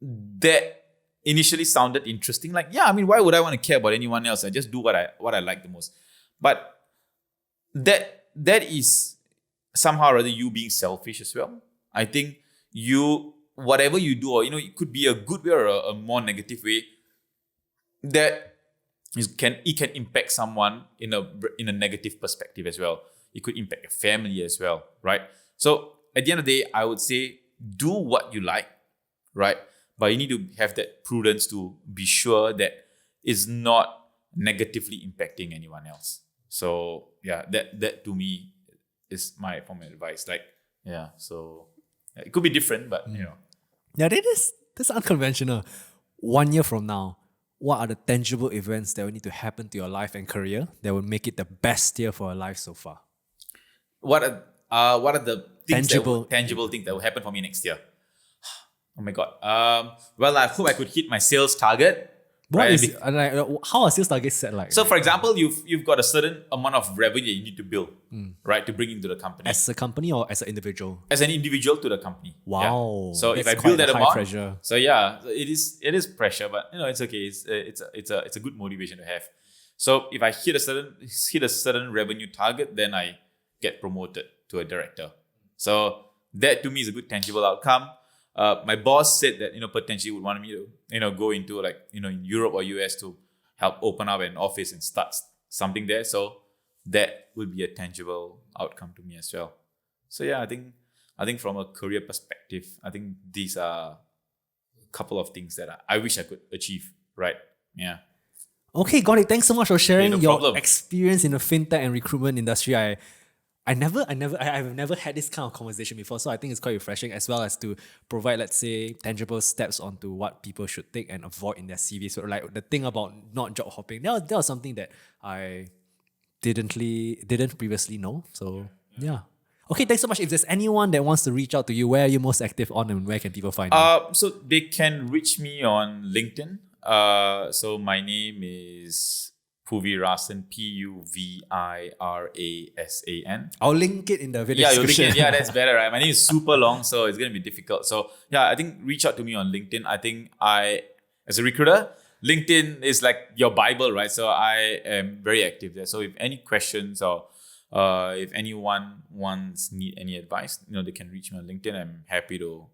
that initially sounded interesting. Why would I want to care about anyone else? I just do what I like the most. But that is somehow or other you being selfish as well. I think whatever you do, or it could be a good way or a more negative way, that it can impact someone in a negative perspective as well. It could impact your family as well, right? So at the end of the day, I would say do what you like, right? But you need to have that prudence to be sure that it's not negatively impacting anyone else. So yeah, that to me is my form of advice. So it could be different, but Yeah, that's unconventional. 1 year from now, what are the tangible events that will need to happen to your life and career that will make it the best year for your life so far? What are the Tangible. tangible things that will happen for me next year? Oh my god. Well, I hope I could hit my sales target. What right? is how are sales targets set like? So, for example, you've got a certain amount of revenue that you need to build, right, to bring into the company As a company or as an individual? as an individual to the company. Wow. Yeah. So if that's I quite build that a high amount, pressure. so yeah, so it is pressure, but it's okay. It's a good motivation to have. So if I hit a certain revenue target, then I get promoted to a director. So that to me is a good tangible outcome. My boss said that potentially would want me to go into in Europe or US to help open up an office and start something there. So that would be a tangible outcome to me as well. So yeah, I think from a career perspective, I think these are a couple of things that I wish I could achieve. Right? Yeah. Okay, got it. Thanks so much for sharing no your problem. experience in the fintech and recruitment industry. I've never had this kind of conversation before, so I think it's quite refreshing, as well as to provide, let's say, tangible steps onto what people should take and avoid in their CV. So, like the thing about not job hopping, that was something that I didn't previously know. So, yeah. Okay, thanks so much. If there's anyone that wants to reach out to you, where are you most active on, and where can people find you? So they can reach me on LinkedIn. So my name is Puvirasan, Puvirasan. I'll link it in the video Yeah, you'll link description. it. Yeah, that's better, right? My name is super long, so it's gonna be difficult. So yeah, I think reach out to me on LinkedIn. I think as a recruiter, LinkedIn is like your Bible, right? So I am very active there. So if any questions or if anyone need any advice, they can reach me on LinkedIn. I'm happy to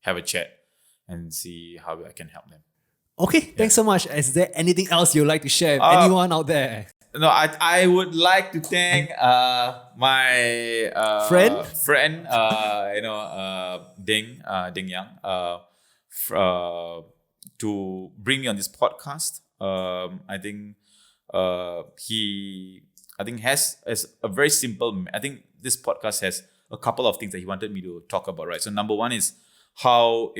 have a chat and see how I can help them. Okay, thanks so much. Is there anything else you'd like to share with anyone out there? No, I would like to thank my friend Ding Yang to bring me on this podcast. I think he has a very simple. I think this podcast has a couple of things that he wanted me to talk about. Right. So number one is how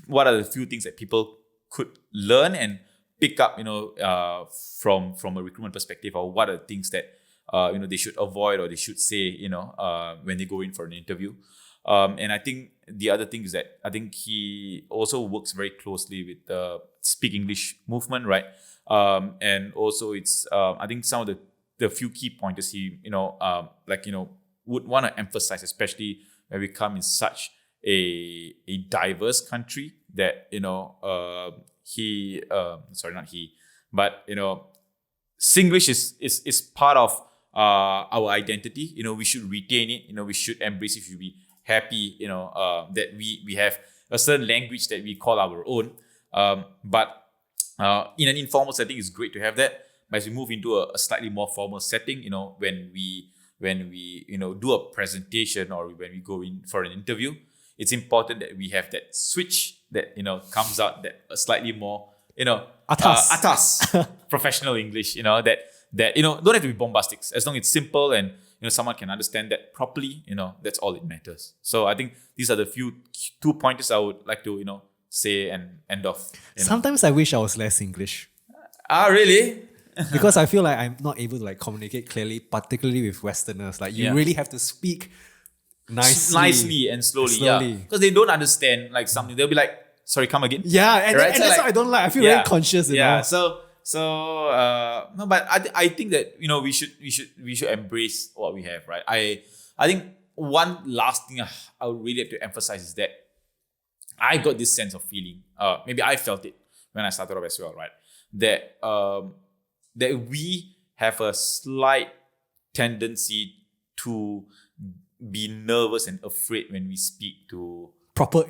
what are the few things that people could learn and pick up, from a recruitment perspective, or what are the things that they should avoid or they should say, when they go in for an interview. And I think the other thing is that I think he also works very closely with the Speak English movement, right? And also it's I think some of the few key pointers he would want to emphasize, especially when we come in such a diverse country that Singlish is part of our identity. We should retain it. We should embrace it. We should be happy. That we have a certain language that we call our own. But in an informal setting, it's great to have that. But as we move into a slightly more formal setting, when we do a presentation or when we go in for an interview, it's important that we have that switch that comes out, that a slightly more atas professional English, that don't have to be bombastic, as long as it's simple and someone can understand that properly. That's all it matters. So I think these are the two pointers I would like to say and end off. Sometimes I wish I was less English. Really? Because I feel like I'm not able to communicate clearly, particularly with Westerners. Like you really have to speak nicely and slowly. Yeah, because they don't understand something. They'll be like, sorry, come again. Yeah, and that's what I don't like. I feel very conscious. Yeah. So no, but I think that we should embrace what we have, right? I think one last thing I would really have to emphasize is that I got this sense of feeling. Maybe I felt it when I started off as well, right? That that we have a slight tendency to be nervous and afraid when we speak to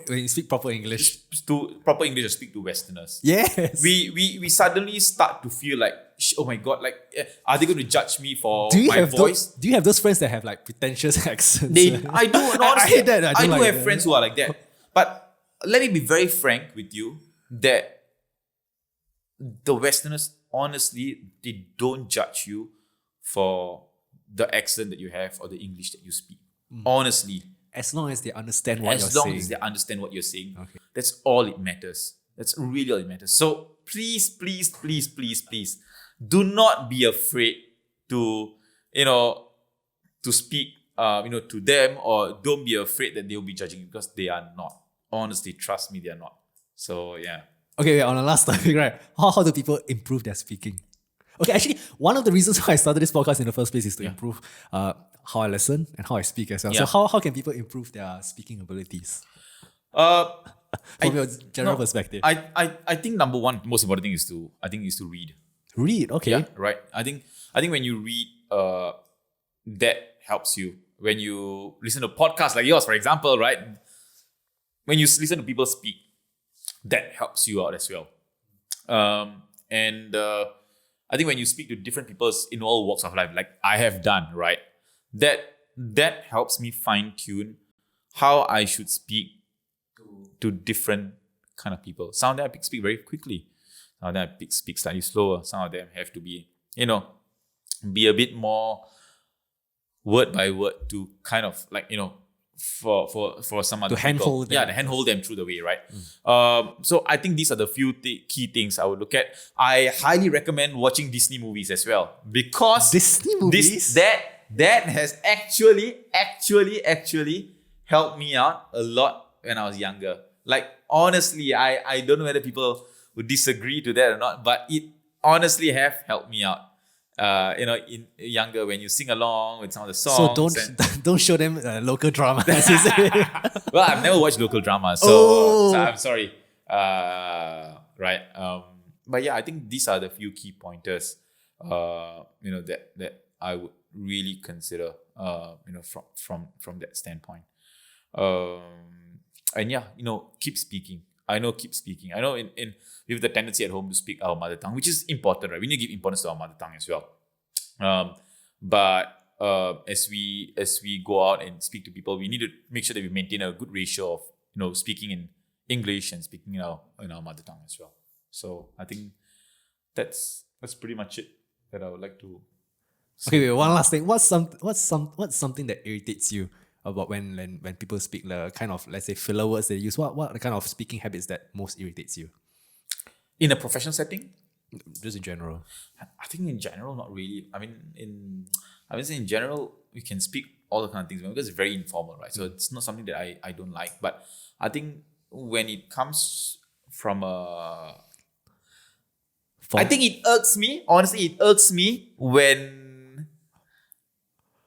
when you speak proper English. Or speak to Westerners. Yes. We suddenly start to feel like, oh my God, are they going to judge me for my voice? Do you have those friends that have pretentious accents? I do. And honestly, I hate that. I do have friends who are like that. But let me be very frank with you that the Westerners, honestly, they don't judge you for the accent that you have or the English that you speak. Honestly. As long as they understand what you're saying. As long as they understand what you're saying. Okay. That's all it matters. That's really all it matters. So please, please, please, please, please, do not be afraid to, to speak, to them, or don't be afraid that they'll be judging you, because they are not. Honestly, trust me, they are not. So yeah. Okay, wait, on the last topic, right? How do people improve their speaking? Okay, actually, one of the reasons why I started this podcast in the first place is to improve how I listen and how I speak as well. Yeah. So how can people improve their speaking abilities? From your general perspective. I think number one, most important thing is to read. Read, okay. Yeah, right. I think when you read, that helps you. When you listen to podcasts like yours, for example, right? When you listen to people speak, that helps you out as well. And I think when you speak to different people in all walks of life, like I have done, right? That helps me fine tune how I should speak to different kind of people. Some of them I speak very quickly. Some of them I speak slightly slower. Some of them have to be, be a bit more word by word to kind of like, for some other To handhold people. Yeah, them. to handhold them through the way, right? So I think these are the few key things I would look at. I highly recommend watching Disney movies as well, because Disney movies? that has actually helped me out a lot when I was younger. Like honestly, I don't know whether people would disagree to that or not, but it honestly have helped me out. In younger, when you sing along with some of the songs. So don't show them local drama. As you say. Well, I've never watched local drama, so I'm sorry. Right. But yeah, I think these are the few key pointers. That I would really consider. From that standpoint. And yeah, keep speaking. I know in we have the tendency at home to speak our mother tongue, which is important, right? We need to give importance to our mother tongue as well. But as we go out and speak to people, we need to make sure that we maintain a good ratio of speaking in English and speaking in our mother tongue as well. So I think that's pretty much it that I would like to. Okay, wait, one last thing. What's something that irritates you about when people speak the kind of, let's say, filler words they use? What are the kind of speaking habits that most irritates you? In a professional setting? Just in general. I think in general, not really. I would say in general, we can speak all the kind of things because it's very informal, right? So it's not something that I don't like. But I think when it comes from I think it irks me. Honestly, it irks me when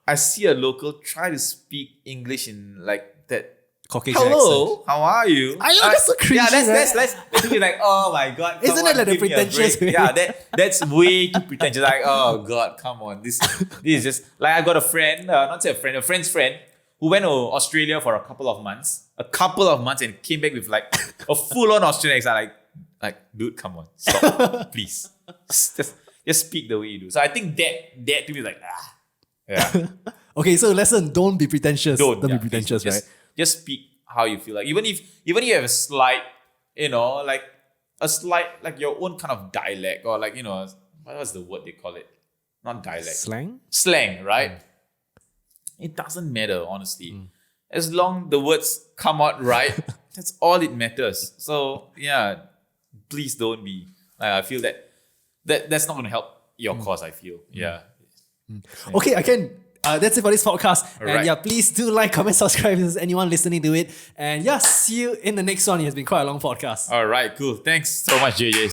I see a local try to speak English in like that. Caucasian Hello, accent. how are you? I know, that's so cringy, Yeah, right? let's be like, oh my god. Isn't it like the pretentious way? Yeah, that's way too pretentious. Like, oh god, come on. This is just like I got a friend, not say a friend, a friend's friend who went to Australia for a couple of months, and came back with like a full-on Australian accent. Like, dude, come on, stop, please. Just speak the way you do. So I think that to me is like, yeah. Okay, so lesson: don't be pretentious. Don't be pretentious, please, right? Just speak how you feel. Like even if you have a slight, like your own kind of dialect, or like what's the word they call it? Not dialect. Slang, right? It doesn't matter, honestly. As long the words come out right, that's all it matters. So yeah, please don't be. I feel that's not going to help your cause. I feel Okay, that's it for this podcast. All and right. yeah, please do like, comment, subscribe if there's anyone listening to it. And yeah, see you in the next one. It has been quite a long podcast. All right, cool. Thanks so much, JJ.